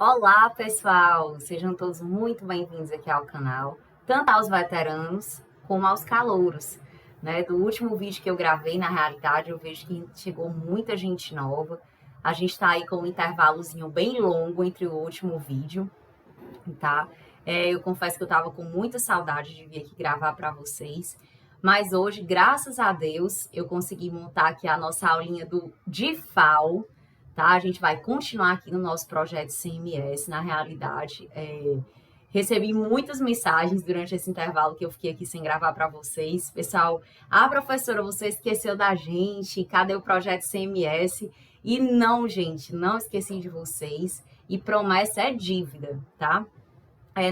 Olá, pessoal! Sejam todos muito bem-vindos aqui ao canal, tanto aos veteranos como aos calouros, né? Do último vídeo que eu gravei, na realidade, eu vejo que chegou muita gente nova. A gente tá aí com um intervalozinho bem longo entre o último vídeo, tá? Eu confesso que eu tava com muita saudade de vir aqui gravar para vocês, mas hoje, graças a Deus, eu consegui montar aqui a nossa aulinha do DIFAL, tá? A gente vai continuar aqui no nosso projeto CMS, na realidade. Recebi muitas mensagens durante esse intervalo que eu fiquei aqui sem gravar para vocês. Pessoal, professora, você esqueceu da gente, cadê o projeto CMS? E não, gente, não esqueci de vocês. E promessa é dívida, tá?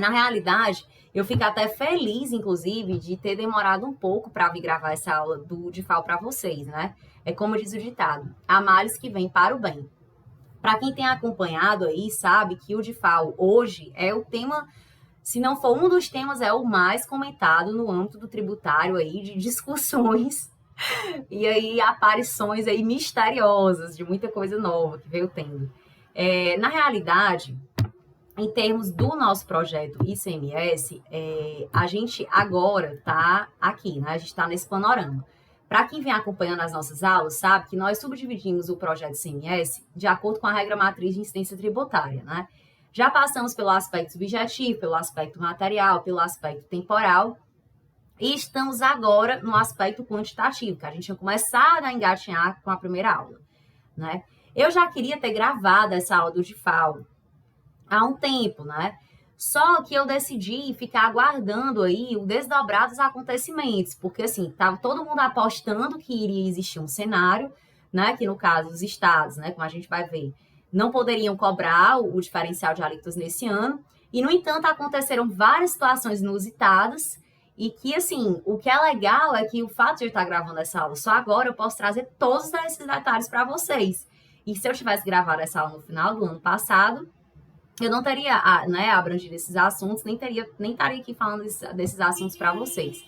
Na realidade, eu fico até feliz, inclusive, de ter demorado um pouco para vir gravar essa aula do DIFAL para vocês, né? É como diz o ditado, há males que vêm para o bem. Para quem tem acompanhado aí, sabe que o DIFAL hoje é o tema, se não for um dos temas, é o mais comentado no âmbito do tributário aí, de discussões e aí aparições aí misteriosas de muita coisa nova que veio tendo. Na realidade, em termos do nosso projeto ICMS, a gente agora está aqui, né? A gente está nesse panorama. Para quem vem acompanhando as nossas aulas, sabe que nós subdividimos o projeto ICMS de acordo com a regra matriz de incidência tributária, né? Já passamos pelo aspecto subjetivo, pelo aspecto material, pelo aspecto temporal, e estamos agora no aspecto quantitativo, que a gente tinha começado a engatinhar com a primeira aula, né? Eu já queria ter gravado essa aula do DIFAL há um tempo, né? Só que eu decidi ficar aguardando aí o desdobrar dos acontecimentos, porque assim, tava todo mundo apostando que iria existir um cenário, né, que no caso os estados, né, como a gente vai ver, não poderiam cobrar o diferencial de alíquotas nesse ano, e no entanto aconteceram várias situações inusitadas, e que assim, o que é legal é que o fato de eu estar gravando essa aula só agora, eu posso trazer todos esses detalhes para vocês. E se eu tivesse gravado essa aula no final do ano passado, eu não teria, né, abrangido esses assuntos, nem estaria aqui falando desses assuntos para vocês.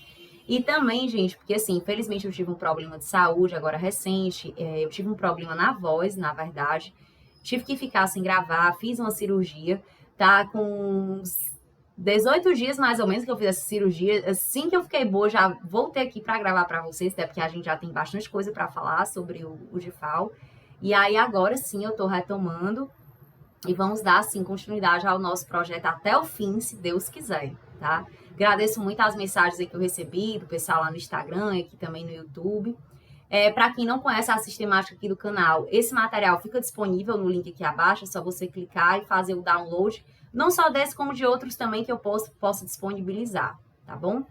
E também, gente, porque assim, infelizmente eu tive um problema de saúde agora recente, eu tive um problema na voz, na verdade, tive que ficar sem gravar, fiz uma cirurgia, tá com uns 18 dias mais ou menos que eu fiz essa cirurgia. Assim que eu fiquei boa, já voltei aqui para gravar para vocês, até porque a gente já tem bastante coisa para falar sobre o DIFAL. E aí agora sim eu tô retomando e vamos dar, assim, continuidade ao nosso projeto até o fim, se Deus quiser, tá? Agradeço muito as mensagens aí que eu recebi do pessoal lá no Instagram e aqui também no YouTube. Para quem não conhece a sistemática aqui do canal, esse material fica disponível no link aqui abaixo, é só você clicar e fazer o download, não só desse, como de outros também que eu posso disponibilizar, tá bom?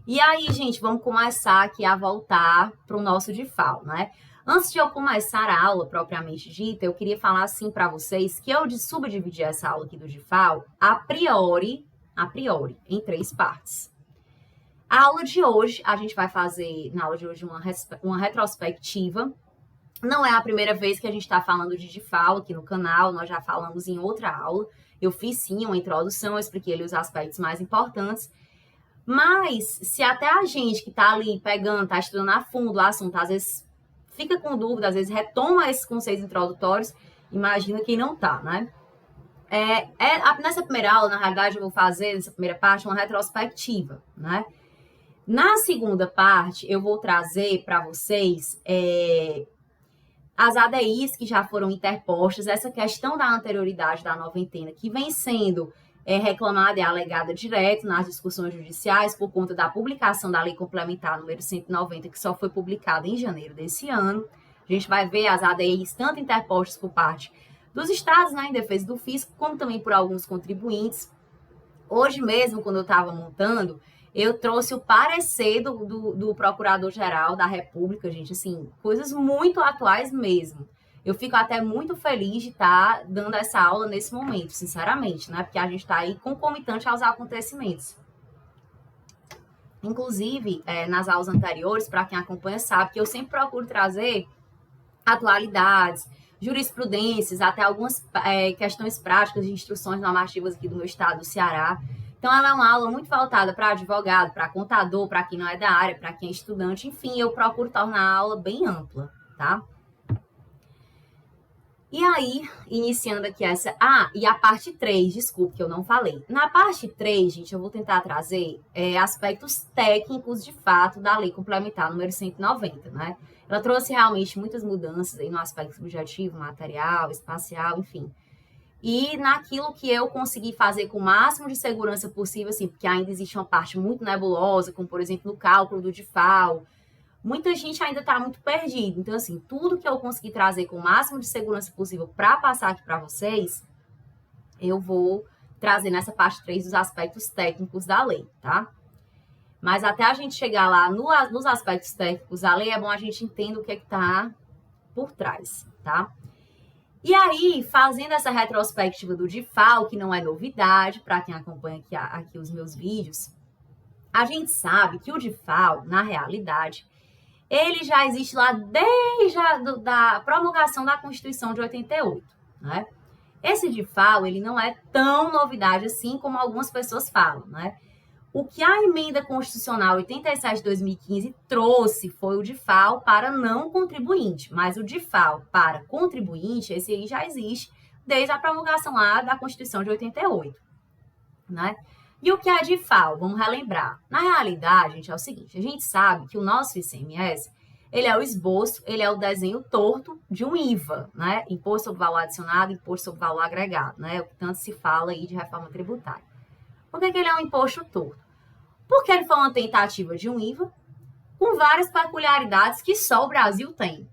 E aí, gente, vamos começar aqui a voltar para o nosso DIFAL, né? Antes de eu começar a aula propriamente dita, eu queria falar assim para vocês que eu subdividi essa aula aqui do DIFAL a priori, em 3 partes. A aula de hoje, a gente vai fazer, na aula de hoje, uma retrospectiva. Não é a primeira vez que a gente está falando de DIFAL aqui no canal, nós já falamos em outra aula. Eu fiz sim uma introdução, eu expliquei ali os aspectos mais importantes. Mas, se até a gente que está ali pegando, está estudando a fundo o assunto, às vezes fica com dúvida, às vezes retoma esses conceitos introdutórios, imagina quem não está, né? Nessa primeira aula, na realidade, eu vou fazer, nessa primeira parte, uma retrospectiva, né? Na segunda parte, eu vou trazer para vocês as ADIs que já foram interpostas, essa questão da anterioridade da noventena, que vem sendo reclamada e alegada direto nas discussões judiciais por conta da publicação da Lei Complementar número 190, que só foi publicada em janeiro desse ano. A gente vai ver as ADIs tanto interpostas por parte dos estados, né, em defesa do fisco, como também por alguns contribuintes. Hoje mesmo, quando eu estava montando, eu trouxe o parecer do Procurador-Geral da República, gente, assim, coisas muito atuais mesmo. Eu fico até muito feliz de estar dando essa aula nesse momento, sinceramente, né? Porque a gente está aí concomitante aos acontecimentos. Inclusive, nas aulas anteriores, para quem acompanha sabe que eu sempre procuro trazer atualidades, jurisprudências, até algumas questões práticas de instruções normativas aqui do meu estado, do Ceará. Então, ela é uma aula muito voltada para advogado, para contador, para quem não é da área, para quem é estudante. Enfim, eu procuro tornar a aula bem ampla, tá? E aí, iniciando aqui essa... e a parte 3, desculpe que eu não falei. Na parte 3, gente, eu vou tentar trazer aspectos técnicos, de fato, da Lei Complementar número 190, né? Ela trouxe realmente muitas mudanças aí no aspecto subjetivo, material, espacial, enfim. E naquilo que eu consegui fazer com o máximo de segurança possível, assim, porque ainda existe uma parte muito nebulosa, como, por exemplo, no cálculo do DIFAL, muita gente ainda está muito perdida. Então, assim, tudo que eu consegui trazer com o máximo de segurança possível para passar aqui para vocês, eu vou trazer nessa parte 3 dos aspectos técnicos da lei, tá? Mas até a gente chegar lá nos aspectos técnicos da lei, é bom a gente entender o que está por trás, tá? E aí, fazendo essa retrospectiva do DIFAL, que não é novidade para quem acompanha aqui os meus vídeos, a gente sabe que o DIFAL, na realidade, ele já existe lá desde a promulgação da Constituição de 88, né? Esse DIFAL, ele não é tão novidade assim como algumas pessoas falam, né? O que a emenda constitucional 87 de 2015 trouxe foi o DIFAL para não contribuinte, mas o DIFAL para contribuinte, esse aí já existe desde a promulgação lá da Constituição de 88, né? E o que é DIFAL? Vamos relembrar. Na realidade, gente, é o seguinte, a gente sabe que o nosso ICMS, ele é o esboço, ele é o desenho torto de um IVA, né? Imposto sobre Valor Adicionado, Imposto sobre Valor Agregado, né? O que tanto se fala aí de reforma tributária. Por que ele é um imposto torto? Porque ele foi uma tentativa de um IVA com várias peculiaridades que só o Brasil tem.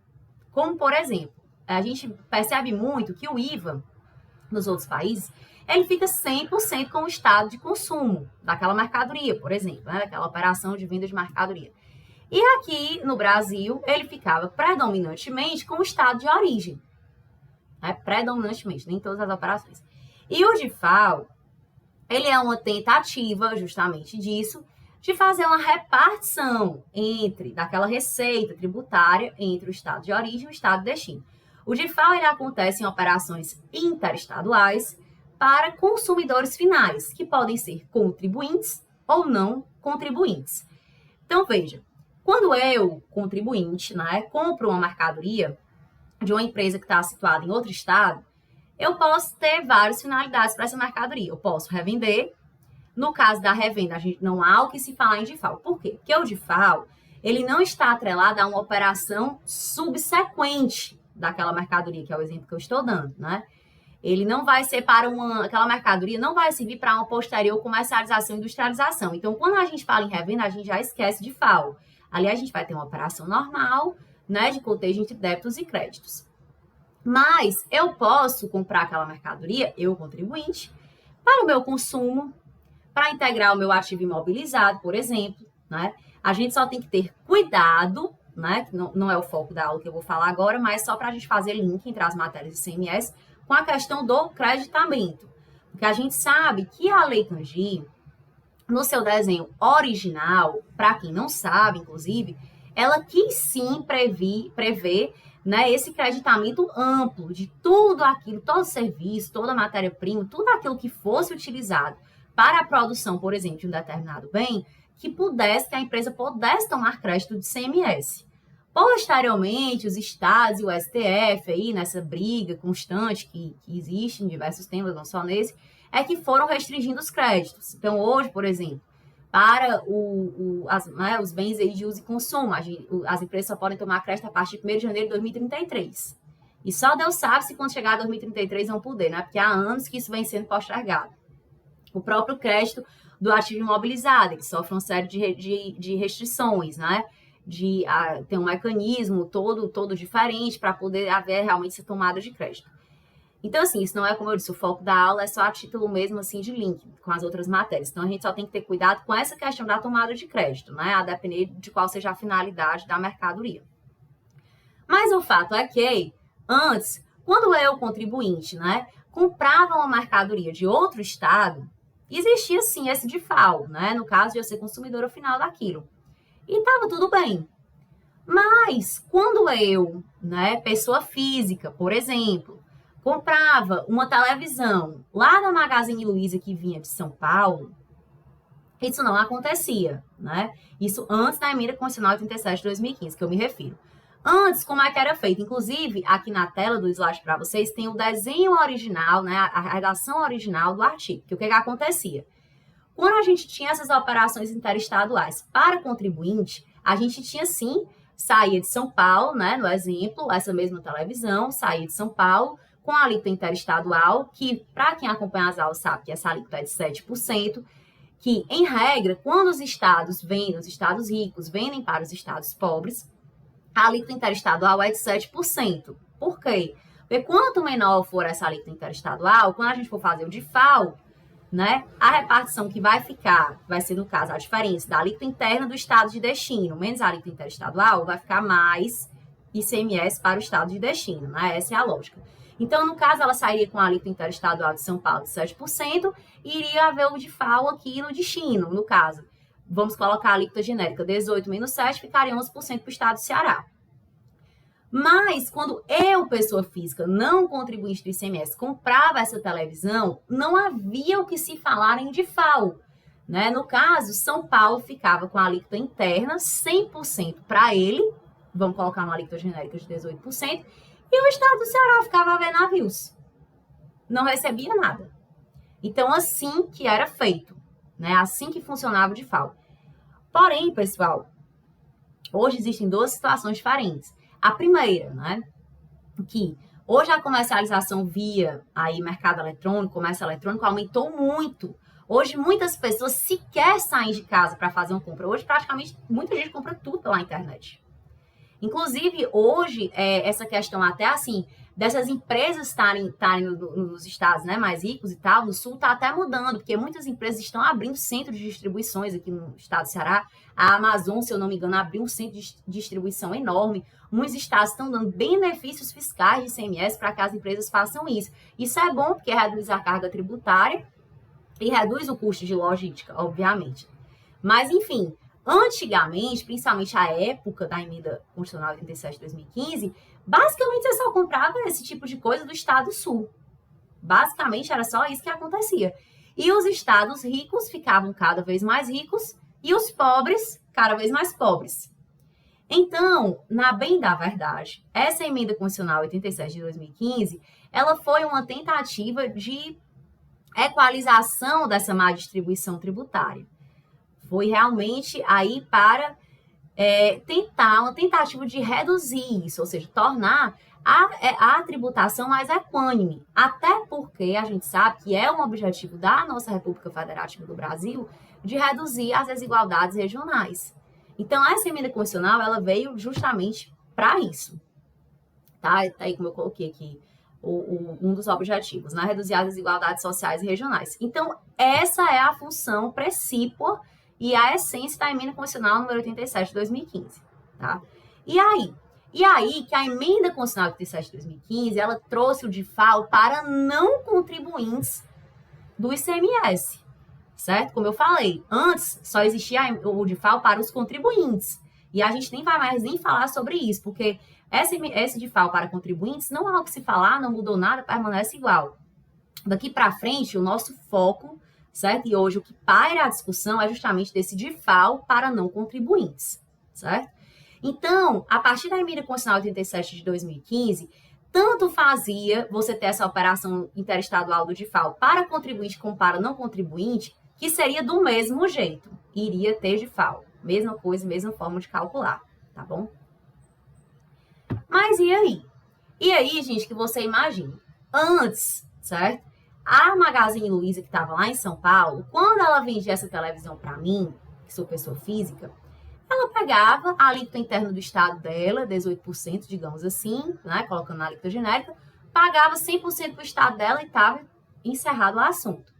Como, por exemplo, a gente percebe muito que o IVA nos outros países, ele fica 100% com o estado de consumo daquela mercadoria, por exemplo, né? Daquela operação de venda de mercadoria. E aqui no Brasil, ele ficava predominantemente com o estado de origem. Né? Predominantemente, nem todas as operações. E o DIFAL, ele é uma tentativa justamente disso, de fazer uma repartição daquela receita tributária entre o estado de origem e o estado de destino. O DIFAL, ele acontece em operações interestaduais para consumidores finais, que podem ser contribuintes ou não contribuintes. Então, veja, quando eu, contribuinte, né, compro uma mercadoria de uma empresa que está situada em outro estado, eu posso ter várias finalidades para essa mercadoria. Eu posso revender. No caso da revenda, a gente não há o que se falar em DIFAL. Por quê? Porque o DIFAL, ele não está atrelado a uma operação subsequente daquela mercadoria, que é o exemplo que eu estou dando, né? Ele não vai ser para aquela mercadoria, não vai servir para uma posterior comercialização e industrialização. Então, quando a gente fala em revenda, a gente já esquece DIFAL. Ali a gente vai ter uma operação normal, né, de cotejo entre débitos e créditos. Mas eu posso comprar aquela mercadoria, eu contribuinte, para o meu consumo, para integrar o meu ativo imobilizado, por exemplo, né? A gente só tem que ter cuidado, né? Que não é o foco da aula que eu vou falar agora, mas só para a gente fazer link entre as matérias de ICMS com a questão do creditamento. Porque a gente sabe que a Lei Cangi, no seu desenho original, para quem não sabe, inclusive, ela quis sim prever, né, esse creditamento amplo de tudo aquilo, todo serviço, toda matéria-prima, tudo aquilo que fosse utilizado para a produção, por exemplo, de um determinado bem, que a empresa pudesse tomar crédito de ICMS. Posteriormente, os estados e o STF, aí, nessa briga constante que existe em diversos temas, não só nesse, é que foram restringindo os créditos. Então, hoje, por exemplo, para os bens aí de uso e consumo, as empresas só podem tomar crédito a partir de 1º de janeiro de 2033. E só Deus sabe se quando chegar a 2033 vão poder, né? Porque há anos que isso vem sendo postergado. O próprio crédito do ativo imobilizado, ele sofre uma série de restrições, né? Tem um mecanismo todo diferente para poder haver realmente essa tomada de crédito. Então, assim, isso não é, como eu disse, o foco da aula é só a título mesmo, assim, de link com as outras matérias. Então, a gente só tem que ter cuidado com essa questão da tomada de crédito, né? A depender de qual seja a finalidade da mercadoria. Mas o fato é que, antes, quando eu, contribuinte, né, comprava uma mercadoria de outro estado, existia, sim, esse DIFAL, né? No caso de eu ser consumidora final daquilo. E estava tudo bem. Mas, quando eu, né, pessoa física, por exemplo, comprava uma televisão lá da Magazine Luiza que vinha de São Paulo, isso não acontecia, né? Isso antes da emenda constitucional 87 de 2015, que eu me refiro. Antes, como é que era feito? Inclusive, aqui na tela do slide para vocês, tem o desenho original, né, a redação original do artigo. Que o que acontecia? Quando a gente tinha essas operações interestaduais para contribuinte, a gente tinha, sim, saía de São Paulo, né, no exemplo, essa mesma televisão, saía de São Paulo, com a alíquota interestadual, que, para quem acompanha as aulas sabe que essa alíquota é de 7%, que, em regra, quando os estados vendem, os estados ricos vendem para os estados pobres, a alíquota interestadual é de 7%. Por quê? Porque quanto menor for essa alíquota interestadual, quando a gente for fazer o DIFAL, né, a repartição que vai ficar, vai ser, no caso, a diferença da alíquota interna do estado de destino, menos a alíquota interestadual, vai ficar mais ICMS para o estado de destino, né? Essa é a lógica. Então, no caso, ela sairia com a alíquota interestadual de São Paulo de 7% e iria haver o DIFAL aqui no destino, no caso. Vamos colocar a alíquota genérica 18 menos 7, ficaria 11% para o estado do Ceará. Mas, quando eu, pessoa física, não contribuinte do ICMS, comprava essa televisão, não havia o que se falar em DIFAL. Né? No caso, São Paulo ficava com a alíquota interna 100% para ele, vamos colocar uma alíquota genérica de 18%, e o estado do Ceará ficava a ver navios. Não recebia nada. Então, assim que era feito, né? Assim que funcionava o DIFAL. Porém, pessoal, hoje existem duas situações diferentes. A primeira, né, que hoje a comercialização via aí mercado eletrônico, comércio eletrônico aumentou muito. Hoje muitas pessoas sequer saem de casa para fazer uma compra. Hoje praticamente muita gente compra tudo pela internet. Inclusive hoje essa questão até assim dessas empresas estarem nos estados, né, mais ricos e tal, no sul está até mudando, porque muitas empresas estão abrindo centros de distribuições aqui no estado do Ceará. A Amazon, se eu não me engano, abriu um centro de distribuição enorme. Muitos estados estão dando benefícios fiscais de ICMS para que as empresas façam isso. Isso é bom porque reduz a carga tributária e reduz o custo de logística, obviamente. Mas, enfim, antigamente, principalmente a época da emenda constitucional 87 de 2015, basicamente você só comprava esse tipo de coisa do estado sul. Basicamente era só isso que acontecia. E os estados ricos ficavam cada vez mais ricos e os pobres cada vez mais pobres. Então, na bem da verdade, essa emenda constitucional 87 de 2015, ela foi uma tentativa de equalização dessa má distribuição tributária. Foi realmente aí para uma tentativa de reduzir isso, ou seja, tornar a tributação mais equânime. Até porque a gente sabe que é um objetivo da nossa República Federativa do Brasil de reduzir as desigualdades regionais. Então, essa emenda constitucional, ela veio justamente para isso. Tá aí como eu coloquei aqui, um dos objetivos, né? Reduzir as desigualdades sociais e regionais. Então, essa é a função precípua e a essência da emenda constitucional número 87 de 2015, tá? E aí que a emenda constitucional 87 de 2015, ela trouxe o DIFAL para não contribuintes do ICMS, certo? Como eu falei, antes só existia o DIFAL para os contribuintes. E a gente nem vai mais nem falar sobre isso, porque esse DIFAL para contribuintes não há o que se falar, não mudou nada, permanece igual. Daqui para frente, o nosso foco, certo? E hoje o que paira a discussão é justamente desse DIFAL para não contribuintes, certo? Então, a partir da emenda constitucional 87 de 2015, tanto fazia você ter essa operação interestadual do DIFAL para contribuinte como para não contribuinte, que seria do mesmo jeito, iria ter DIFAL. Mesma coisa, mesma forma de calcular, tá bom? Mas e aí? E aí, gente, que você imagina, antes, certo? A Magazine Luiza, que estava lá em São Paulo, quando ela vendia essa televisão para mim, que sou pessoa física, ela pegava a alíquota interna do estado dela, 18%, digamos assim, né, colocando na alíquota genérica, pagava 100% para o estado dela e estava encerrado o assunto.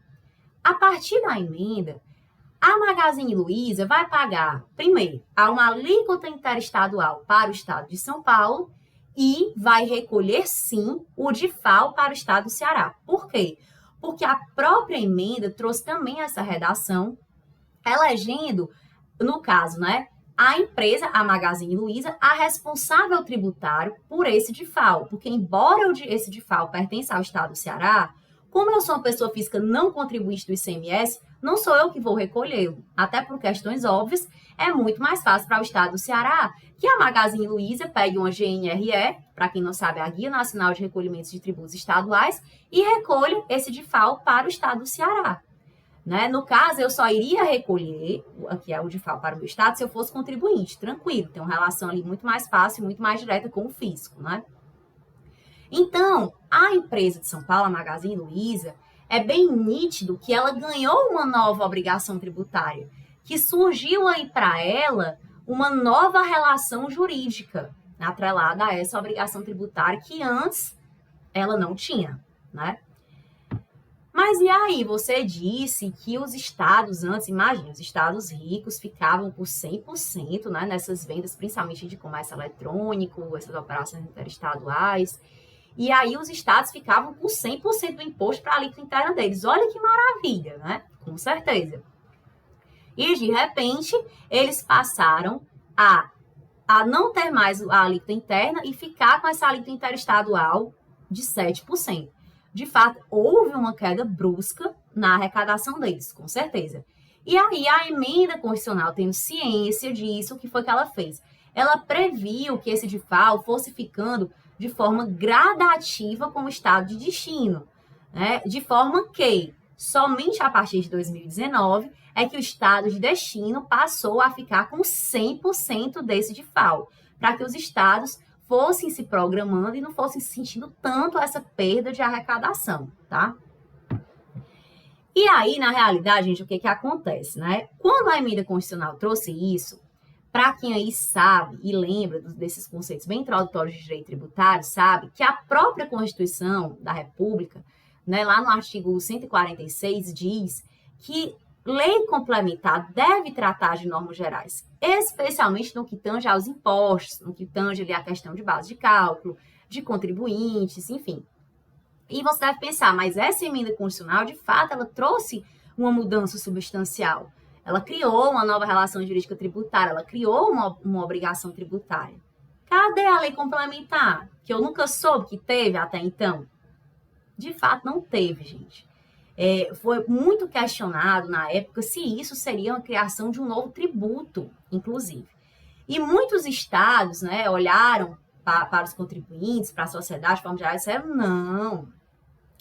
A partir da emenda, a Magazine Luiza vai pagar, primeiro, uma alíquota interestadual para o estado de São Paulo e vai recolher, sim, o DIFAL para o estado do Ceará. Por quê? Porque a própria emenda trouxe também essa redação, elegendo, no caso, né, a empresa, a Magazine Luiza, a responsável tributário por esse DIFAL. Porque, embora esse DIFAL pertença ao estado do Ceará, Como eu sou uma pessoa física não contribuinte do ICMS, não sou eu que vou recolhê-lo. Até por questões óbvias, é muito mais fácil para o estado do Ceará que a Magazine Luiza pegue uma GNRE, para quem não sabe, a Guia Nacional de Recolhimentos de Tributos Estaduais, e recolha esse DIFAL para o estado do Ceará. Né? No caso, eu só iria recolher, aqui é o DIFAL para o meu estado, se eu fosse contribuinte, tranquilo, tem uma relação ali muito mais fácil, muito mais direta com o fisco, né? Então, a empresa de São Paulo, a Magazine Luiza, é bem nítido que ela ganhou uma nova obrigação tributária, que surgiu aí para ela uma nova relação jurídica atrelada a essa obrigação tributária que antes ela não tinha, né? Mas e aí, você disse que os estados antes, imagina, os estados ricos ficavam por 100%, né, nessas vendas, principalmente de comércio eletrônico, essas operações interestaduais. E aí os estados ficavam com 100% do imposto para a alíquota interna deles. Olha que maravilha, né? Com certeza. E, de repente, eles passaram a não ter mais a alíquota interna e ficar com essa alíquota interestadual de 7%. De fato, houve uma queda brusca na arrecadação deles, com certeza. E aí a emenda constitucional, tendo ciência disso, o que foi que ela fez? Ela previu que esse DIFAL fosse ficando de forma gradativa com o estado de destino, né? De forma que somente a partir de 2019 é que o estado de destino passou a ficar com 100% desse DIFAL, para que os estados fossem se programando e não fossem sentindo tanto essa perda de arrecadação, tá? E aí, na realidade, gente, o que acontece, né? Quando a emenda constitucional trouxe isso, para quem aí sabe e lembra desses conceitos bem introdutórios de direito tributário, sabe que a própria Constituição da República, né, lá no artigo 146, diz que lei complementar deve tratar de normas gerais, especialmente no que tange aos impostos, no que tange ali a questão de base de cálculo, de contribuintes, enfim. E você deve pensar, mas essa emenda constitucional, de fato, ela trouxe uma mudança substancial. Ela criou uma nova relação jurídica tributária, ela criou uma obrigação tributária. Cadê a lei complementar? Que eu nunca soube que teve até então. De fato, não teve, gente. Foi muito questionado na época se isso seria uma criação de um novo tributo, inclusive. E muitos estados, né, olharam para os contribuintes, para a sociedade, de forma geral, e disseram,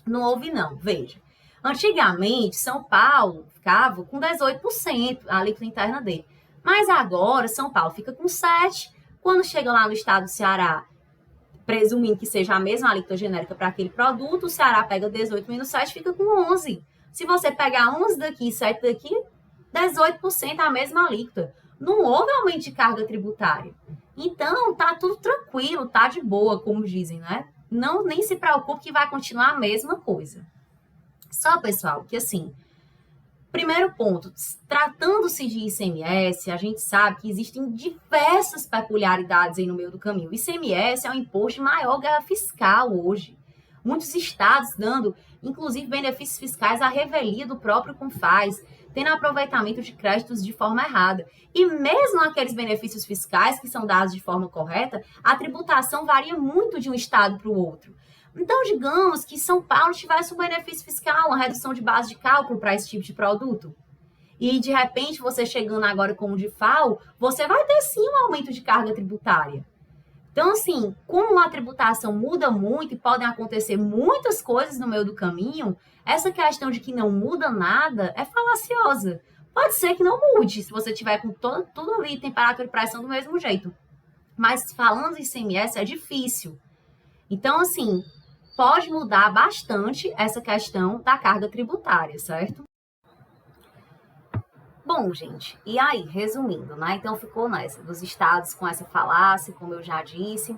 não houve não. Veja, antigamente, São Paulo ficava com 18% a alíquota interna dele. Mas agora, São Paulo fica com 7%. Quando chega lá no estado do Ceará, presumindo que seja a mesma alíquota genérica para aquele produto, o Ceará pega 18 menos 7, fica com 11. Se você pegar 11 daqui e 7 daqui, 18% é a mesma alíquota. Não houve aumento de carga tributária. Então, tá tudo tranquilo, tá de boa, como dizem, né? Não, nem se preocupe que vai continuar a mesma coisa. Só, pessoal, que assim, primeiro ponto, tratando-se de ICMS, a gente sabe que existem diversas peculiaridades aí no meio do caminho. O ICMS é um imposto de maior guerra fiscal hoje. Muitos estados dando, inclusive, benefícios fiscais à revelia do próprio CONFAZ, tendo aproveitamento de créditos de forma errada. E mesmo aqueles benefícios fiscais que são dados de forma correta, a tributação varia muito de um estado para o outro. Então, digamos que São Paulo tivesse um benefício fiscal, uma redução de base de cálculo para esse tipo de produto. E, de repente, você chegando agora com o DIFAL, você vai ter, sim, um aumento de carga tributária. Então, assim, como a tributação muda muito e podem acontecer muitas coisas no meio do caminho, essa questão de que não muda nada é falaciosa. Pode ser que não mude, se você tiver com tudo ali, temperatura e pressão do mesmo jeito. Mas falando em ICMS é difícil. Então, assim, pode mudar bastante essa questão da carga tributária, certo? Bom, gente, e aí, resumindo, né? Então ficou nessa, dos estados com essa falácia, como eu já disse,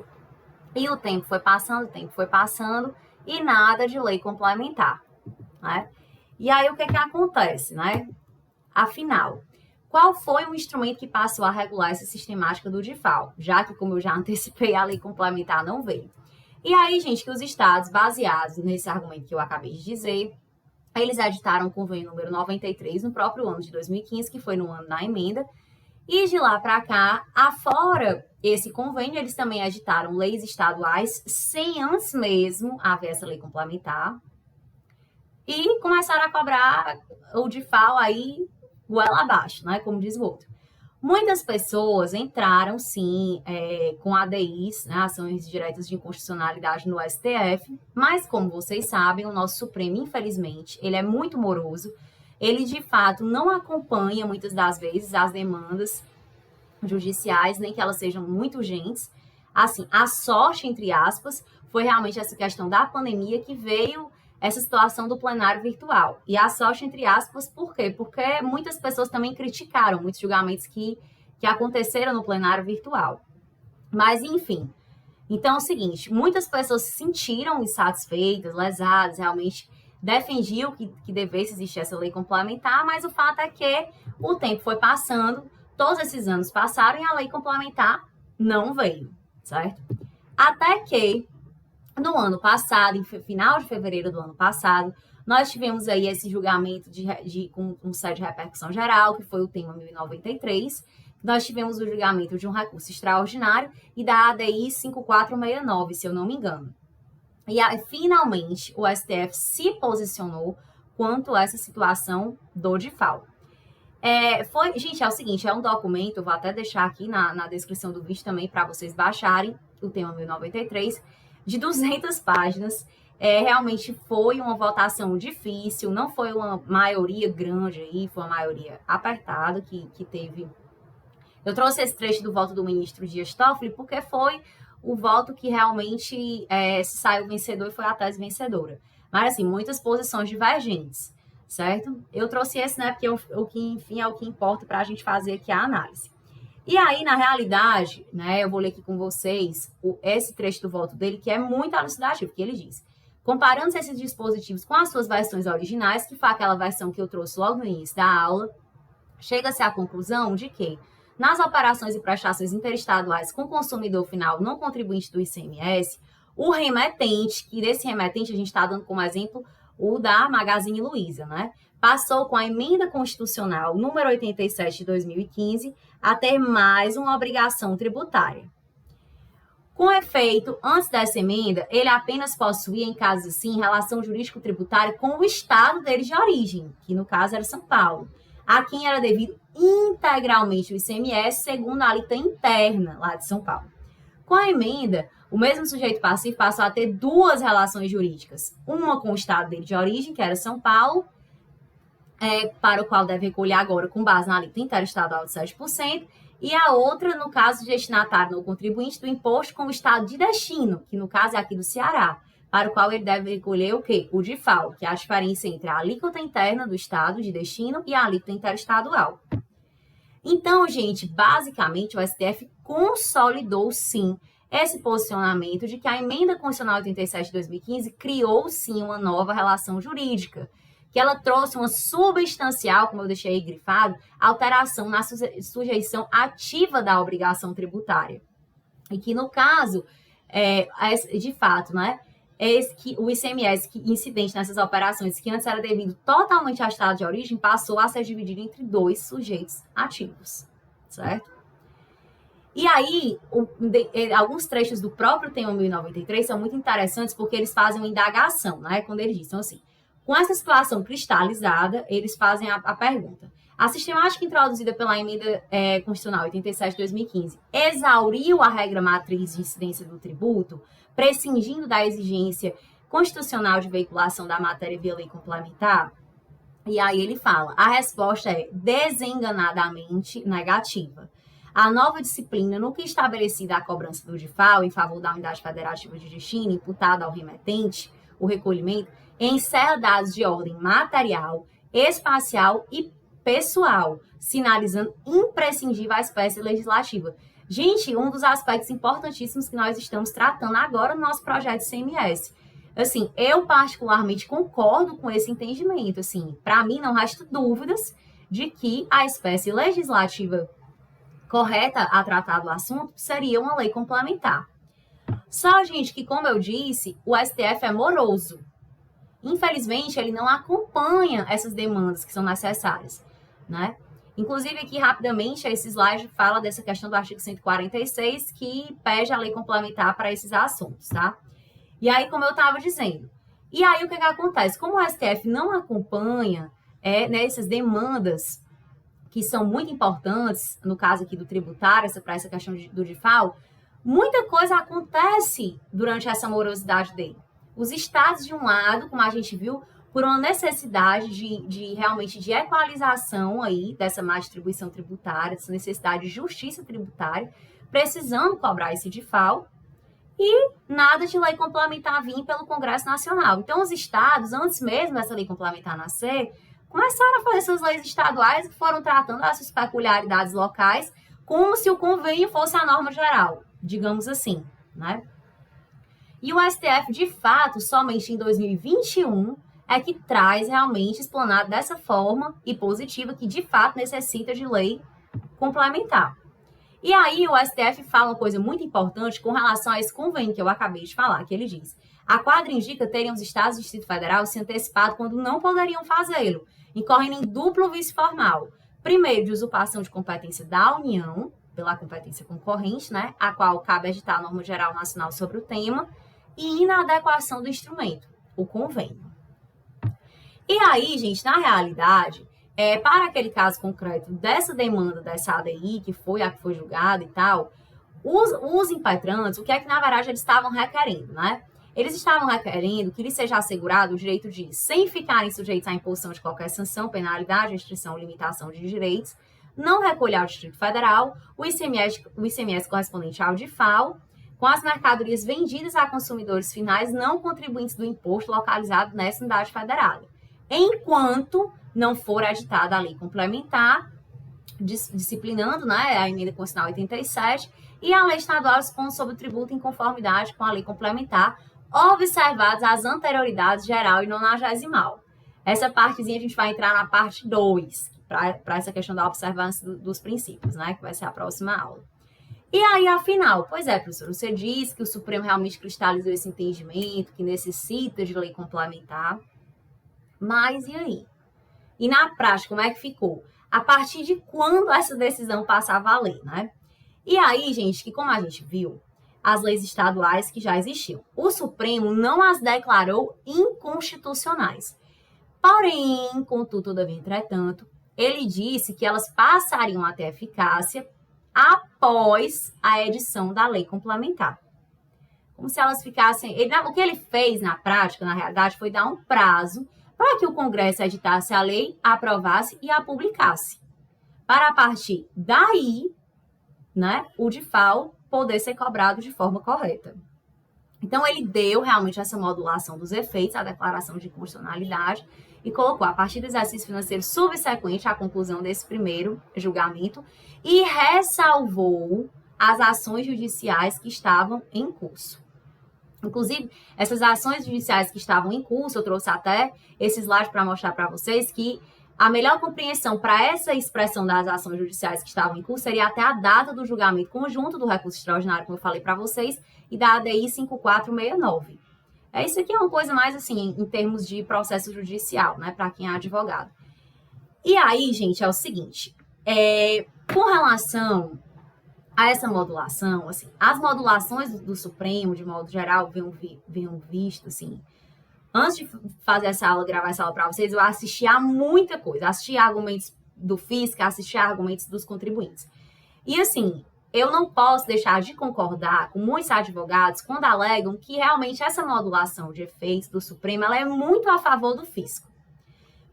e o tempo foi passando, e nada de lei complementar, né? E aí, o que acontece, né? Afinal, qual foi o instrumento que passou a regular essa sistemática do DIFAL? Já que, como eu já antecipei, a lei complementar não veio. E aí, gente, que os estados, baseados nesse argumento que eu acabei de dizer, eles editaram o convênio número 93 no próprio ano de 2015, que foi no ano da emenda, e de lá para cá, afora esse convênio, eles também editaram leis estaduais sem antes mesmo haver essa lei complementar, e começaram a cobrar o DIFAL aí goela abaixo, né, como diz o outro. Muitas pessoas entraram, sim, com ADIs, né, ações diretas de inconstitucionalidade no STF, mas, como vocês sabem, o nosso Supremo, infelizmente, ele é muito moroso, ele, de fato, não acompanha, muitas das vezes, as demandas judiciais, nem que elas sejam muito urgentes. Assim, a sorte, entre aspas, foi realmente essa questão da pandemia que veio essa situação do plenário virtual. E a sorte, entre aspas, por quê? Porque muitas pessoas também criticaram muitos julgamentos que aconteceram no plenário virtual. Mas, enfim. Então, é o seguinte, muitas pessoas se sentiram insatisfeitas, lesadas, realmente defendiam que devesse existir essa lei complementar, mas o fato é que o tempo foi passando, todos esses anos passaram e a lei complementar não veio, certo? Até que no ano passado, em final de fevereiro do ano passado, nós tivemos aí esse julgamento com sede de repercussão geral, que foi o tema 1093. Nós tivemos o julgamento de um recurso extraordinário e da ADI 5469, se eu não me engano. E aí, finalmente, o STF se posicionou quanto a essa situação do DIFAL. Gente, é o seguinte, é um documento, eu vou até deixar aqui na descrição do vídeo também para vocês baixarem, o tema 1093, de 200 páginas. Realmente foi uma votação difícil, não foi uma maioria grande aí, foi uma maioria apertada que teve. Eu trouxe esse trecho do voto do ministro Dias Toffoli porque foi o voto que realmente se saiu vencedor e foi a tese vencedora. Mas, assim, muitas posições divergentes, certo? Eu trouxe esse, né, porque o que, enfim, é o que importa para a gente fazer aqui a análise. E aí, na realidade, né, eu vou ler aqui com vocês esse trecho do voto dele, que é muito elucidativo, porque ele diz: comparando esses dispositivos com as suas versões originais, que foi aquela versão que eu trouxe logo no início da aula, chega-se à conclusão de que, nas operações e prestações interestaduais com consumidor final não contribuinte do ICMS, o remetente, que desse remetente a gente está dando como exemplo o da Magazine Luiza, né? Passou com a emenda constitucional número 87 de 2015 a ter mais uma obrigação tributária. Com efeito, antes dessa emenda, ele apenas possuía, em casos assim, relação jurídico-tributária com o estado dele de origem, que no caso era São Paulo, a quem era devido integralmente o ICMS, segundo a alíquota interna lá de São Paulo. Com a emenda, o mesmo sujeito passivo passou a ter duas relações jurídicas, uma com o estado dele de origem, que era São Paulo, para o qual deve recolher agora com base na alíquota interestadual de 7%, e a outra, no caso de destinatário não contribuinte, do imposto com o estado de destino, que no caso é aqui do Ceará, para o qual ele deve recolher o quê? O DIFAL, que é a diferença entre a alíquota interna do estado de destino e a alíquota interestadual. Então, gente, basicamente o STF consolidou, sim, esse posicionamento de que a emenda constitucional 87 de 2015 criou, sim, uma nova relação jurídica, que ela trouxe uma substancial, como eu deixei aí grifado, alteração na sujeição ativa da obrigação tributária. E que, no caso, de fato, né, que o ICMS incidente nessas operações, que antes era devido totalmente ao estado de origem, passou a ser dividido entre dois sujeitos ativos, certo? E aí, alguns trechos do próprio tema 1093 são muito interessantes porque eles fazem uma indagação, né? Quando eles dizem, então, assim, com essa situação cristalizada, eles fazem a pergunta: a sistemática introduzida pela emenda constitucional 87 de 2015 exauriu a regra matriz de incidência do tributo, prescindindo da exigência constitucional de veiculação da matéria via lei complementar? E aí ele fala: a resposta é desenganadamente negativa. A nova disciplina, no que estabelecida a cobrança do DIFAL em favor da unidade federativa de destino imputada ao remetente, o recolhimento, encerra dados de ordem material, espacial e pessoal, sinalizando imprescindível a espécie legislativa. Gente, um dos aspectos importantíssimos que nós estamos tratando agora no nosso projeto de CMS. Assim, eu particularmente concordo com esse entendimento. Assim, para mim não resta dúvidas de que a espécie legislativa correta a tratar do assunto seria uma lei complementar. Só, gente, que como eu disse, o STF é moroso. Infelizmente, ele não acompanha essas demandas que são necessárias, né? Inclusive, aqui, rapidamente, esse slide fala dessa questão do artigo 146, que pede a lei complementar para esses assuntos, tá? E aí, como eu estava dizendo, E aí, o que acontece? Como o STF não acompanha essas demandas que são muito importantes, no caso aqui do tributário, para essa questão do DIFAL, muita coisa acontece durante essa morosidade dele. Os estados, de um lado, como a gente viu, por uma necessidade realmente de equalização aí dessa má distribuição tributária, dessa necessidade de justiça tributária, precisando cobrar esse DIFAL, e nada de lei complementar vir pelo Congresso Nacional. Então, os estados, antes mesmo dessa lei complementar nascer, começaram a fazer suas leis estaduais que foram tratando essas peculiaridades locais como se o convênio fosse a norma geral, digamos assim, né? E o STF, de fato, somente em 2021 é que traz realmente explanado dessa forma e positiva que, de fato, necessita de lei complementar. E aí o STF fala uma coisa muito importante com relação a esse convênio que eu acabei de falar, que ele diz: a quadra indica terem os estados do Distrito Federal se antecipado quando não poderiam fazê-lo, incorrendo em duplo vício formal. Primeiro, de usurpação de competência da União, pela competência concorrente, né, a qual cabe editar a norma geral nacional sobre o tema, e inadequação do instrumento, o convênio. E aí, gente, na realidade, para aquele caso concreto dessa demanda dessa ADI, que foi a que foi julgada e tal, os impetrantes, o que é que, na verdade, eles estavam requerendo, né? Eles estavam requerendo que lhes seja assegurado o direito de, sem ficarem sujeitos à imposição de qualquer sanção, penalidade, restrição ou limitação de direitos, não recolher ao Distrito Federal o ICMS correspondente ao DIFAL, com as mercadorias vendidas a consumidores finais não contribuintes do imposto localizado nessa unidade federada, enquanto não for editada a lei complementar, disciplinando, né, a emenda constitucional 87, e a lei estadual dispondo sobre o tributo em conformidade com a lei complementar, observadas as anterioridades geral e nonagesimal. Essa partezinha a gente vai entrar na parte 2, para essa questão da observância dos princípios, né, que vai ser a próxima aula. E aí, afinal, pois é, professor, você diz que o Supremo realmente cristalizou esse entendimento, que necessita de lei complementar, mas e aí? E na prática, como é que ficou? A partir de quando essa decisão passa a valer, né? E aí, gente, que como a gente viu, as leis estaduais que já existiam, o Supremo não as declarou inconstitucionais. Porém, contudo, todavia, entretanto, ele disse que elas passariam a ter eficácia após a edição da lei complementar. Como se elas ficassem... o que ele fez na prática, na realidade, foi dar um prazo para que o Congresso editasse a lei, a aprovasse e a publicasse. Para a partir daí, né, o DIFAL poder ser cobrado de forma correta. Então, ele deu realmente essa modulação dos efeitos, a declaração de inconstitucionalidade, e colocou a partir do exercício financeiro subsequente à conclusão desse primeiro julgamento e ressalvou as ações judiciais que estavam em curso. Inclusive, essas ações judiciais que estavam em curso, eu trouxe até esse slide para mostrar para vocês que a melhor compreensão para essa expressão das ações judiciais que estavam em curso seria até a data do julgamento conjunto do recurso extraordinário, como eu falei para vocês, e da ADI 5469. Isso aqui é uma coisa mais assim, em termos de processo judicial, né, para quem é advogado. E aí, gente, é o seguinte, com relação a essa modulação, assim, as modulações do Supremo, de modo geral, venham visto, assim, antes de fazer essa aula, gravar essa aula para vocês, eu assisti a muita coisa, assisti a argumentos do FISC, assisti a argumentos dos contribuintes. E, assim, eu não posso deixar de concordar com muitos advogados quando alegam que realmente essa modulação de efeitos do Supremo, ela é muito a favor do fisco.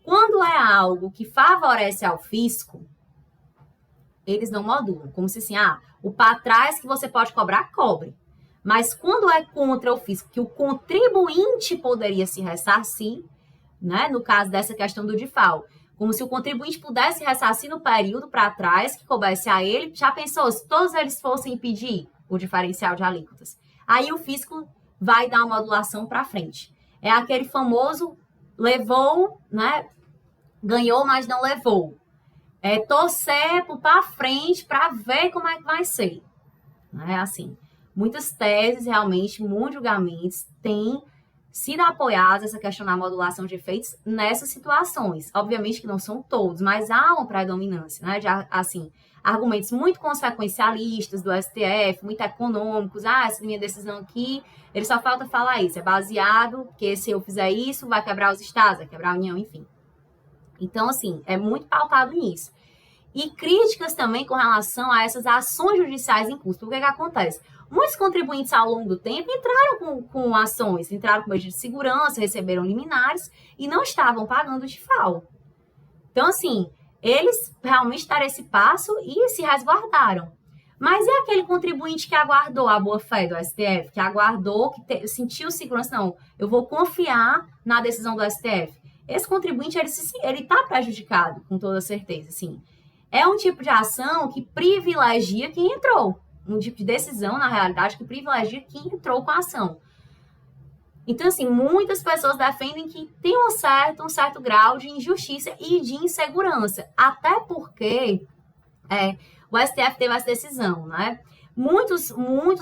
Quando é algo que favorece ao fisco, eles não modulam, como se assim, o para trás que você pode cobrar, cobre. Mas quando é contra o fisco, que o contribuinte poderia se ressarcir, né, no caso dessa questão do DIFAL, como se o contribuinte pudesse ressarcir no período para trás, que coubesse a ele, já pensou, se todos eles fossem impedir o diferencial de alíquotas? Aí o fisco vai dar uma modulação para frente. É aquele famoso levou, né, ganhou, mas não levou. Torcer para frente para ver como é que vai ser. Não é assim. Muitas teses, realmente, muitos julgamentos têm sido apoiados, essa questão da modulação de efeitos, nessas situações. Obviamente que não são todos, mas há uma predominância, né? De, assim, argumentos muito consequencialistas do STF, muito econômicos. Essa minha decisão aqui, ele só falta falar isso. É baseado que se eu fizer isso, vai quebrar os estados, vai quebrar a União, enfim. Então, assim, é muito pautado nisso. E críticas também com relação a essas ações judiciais em curso. O que acontece? Muitos contribuintes ao longo do tempo entraram com ações, entraram com medidas de segurança, receberam liminares e não estavam pagando de FAO. Então, assim, eles realmente deram esse passo e se resguardaram. Mas é aquele contribuinte que aguardou a boa-fé do STF, que aguardou, que sentiu segurança, não, eu vou confiar na decisão do STF. Esse contribuinte, ele está prejudicado, com toda certeza, assim. É um tipo de ação que privilegia quem entrou. Um tipo de decisão, na realidade, que privilegia quem entrou com a ação. Então, assim, muitas pessoas defendem que tem um certo grau de injustiça e de insegurança. Até porque o STF teve essa decisão, né? Muitos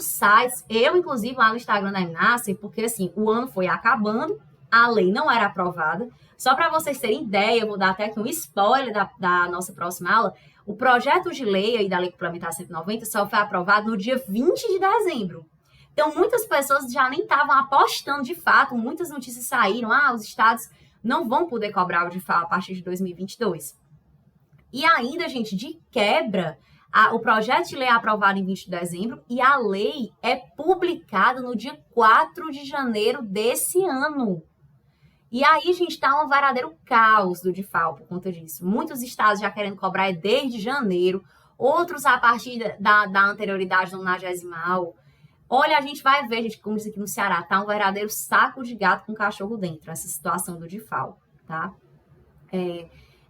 sites, eu, inclusive, lá no Instagram da Emnace, porque, assim, o ano foi acabando, a lei não era aprovada. Só para vocês terem ideia, eu vou dar até aqui um spoiler da nossa próxima aula. O projeto de lei aí da Lei Complementar 190 só foi aprovado no dia 20 de dezembro. Então, muitas pessoas já nem estavam apostando de fato, muitas notícias saíram, os estados não vão poder cobrar o DIFAL a partir de 2022. E ainda, gente, de quebra, o projeto de lei é aprovado em 20 de dezembro e a lei é publicada no dia 4 de janeiro desse ano. E aí, gente, está um verdadeiro caos do DIFAL por conta disso. Muitos estados já querendo cobrar desde janeiro, outros a partir da anterioridade do 90º. Olha, a gente vai ver, gente, como diz aqui no Ceará, tá um verdadeiro saco de gato com cachorro dentro, essa situação do DIFAL, tá?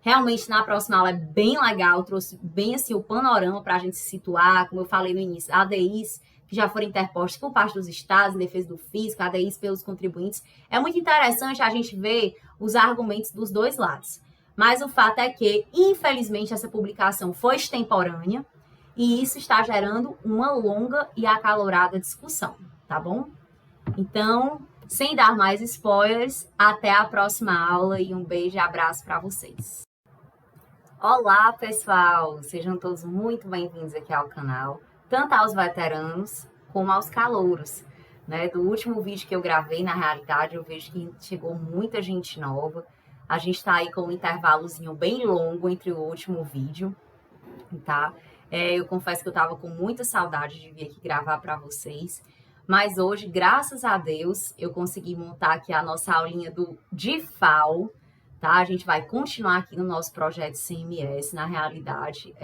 Realmente, na próxima aula é bem legal, trouxe bem assim o panorama para a gente se situar, como eu falei no início, ADIs que já foram interpostas por parte dos estados em defesa do fisco, ADIs pelos contribuintes. É muito interessante a gente ver os argumentos dos dois lados. Mas o fato é que, infelizmente, essa publicação foi extemporânea e isso está gerando uma longa e acalorada discussão, tá bom? Então, sem dar mais spoilers, até a próxima aula e um beijo e abraço para vocês. Olá, pessoal! Sejam todos muito bem-vindos aqui ao canal, tanto aos veteranos como aos calouros, né? Do último vídeo que eu gravei, na realidade, eu vejo que chegou muita gente nova. A gente tá aí com um intervalozinho bem longo entre o último vídeo, tá? Eu confesso que eu tava com muita saudade de vir aqui gravar para vocês, mas hoje, graças a Deus, eu consegui montar aqui a nossa aulinha do DIFAL, tá? A gente vai continuar aqui no nosso projeto CMS, na realidade.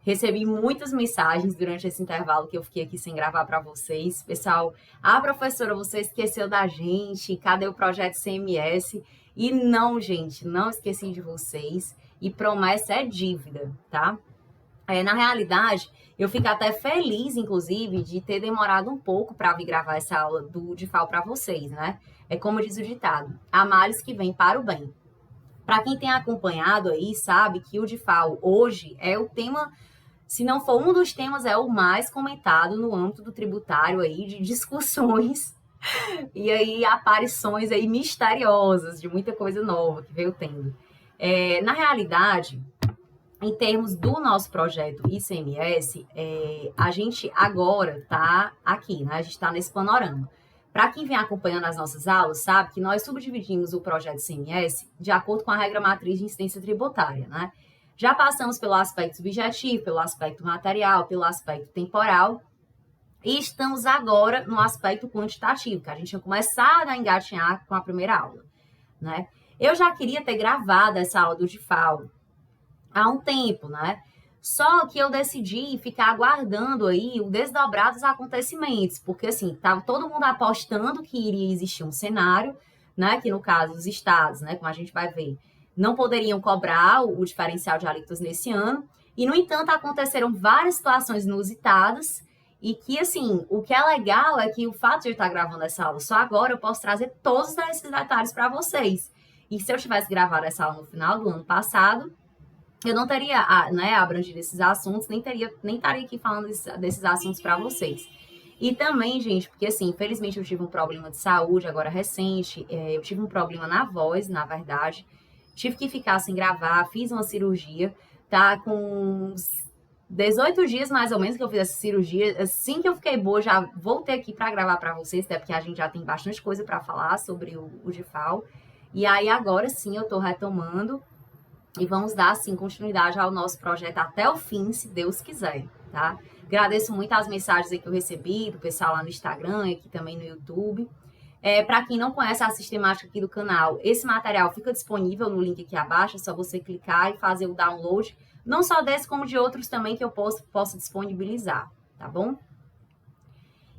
Recebi muitas mensagens durante esse intervalo que eu fiquei aqui sem gravar para vocês. Pessoal, professora, você esqueceu da gente, cadê o projeto CMS? E não, gente, não esqueci de vocês. E promessa é dívida, tá? Na realidade, eu fico até feliz, inclusive, de ter demorado um pouco para vir gravar essa aula do DIFAL para vocês, né? É como diz o ditado, há males que vêm para o bem. Para quem tem acompanhado aí, sabe que o DIFAL hoje é o tema, se não for um dos temas, é o mais comentado no âmbito do tributário aí, de discussões e aí aparições aí misteriosas de muita coisa nova que veio tendo. Na realidade, em termos do nosso projeto ICMS, a gente agora está aqui, né? A gente está nesse panorama. Para quem vem acompanhando as nossas aulas, sabe que nós subdividimos o projeto ICMS de acordo com a regra matriz de incidência tributária, né? Já passamos pelo aspecto subjetivo, pelo aspecto material, pelo aspecto temporal e estamos agora no aspecto quantitativo, que a gente tinha começado a engatinhar com a primeira aula, né? Eu já queria ter gravado essa aula do DIFAL há um tempo, né? Só que eu decidi ficar aguardando aí o desdobrar dos acontecimentos, porque assim, tava todo mundo apostando que iria existir um cenário, né? Que no caso os estados, né? Como a gente vai ver, não poderiam cobrar o diferencial de alíquotas nesse ano. E, no entanto, aconteceram várias situações inusitadas e que, assim, o que é legal é que o fato de eu estar gravando essa aula só agora, eu posso trazer todos esses detalhes para vocês. E se eu tivesse gravado essa aula no final do ano passado, eu não teria, né, abrangido esses assuntos, nem estaria aqui falando desses assuntos para vocês. E também, gente, porque assim, infelizmente eu tive um problema de saúde agora recente, eu tive um problema na voz, na verdade, tive que ficar sem gravar, fiz uma cirurgia, tá com uns 18 dias mais ou menos que eu fiz essa cirurgia. Assim que eu fiquei boa, já voltei aqui para gravar para vocês, até porque a gente já tem bastante coisa para falar sobre o GIFAL. E aí agora sim eu tô retomando e vamos dar assim continuidade ao nosso projeto até o fim, se Deus quiser, tá? Agradeço muito as mensagens aí que eu recebi do pessoal lá no Instagram e aqui também no YouTube. Para quem não conhece a sistemática aqui do canal, esse material fica disponível no link aqui abaixo, é só você clicar e fazer o download, não só desse, como de outros também que eu posso disponibilizar, tá bom?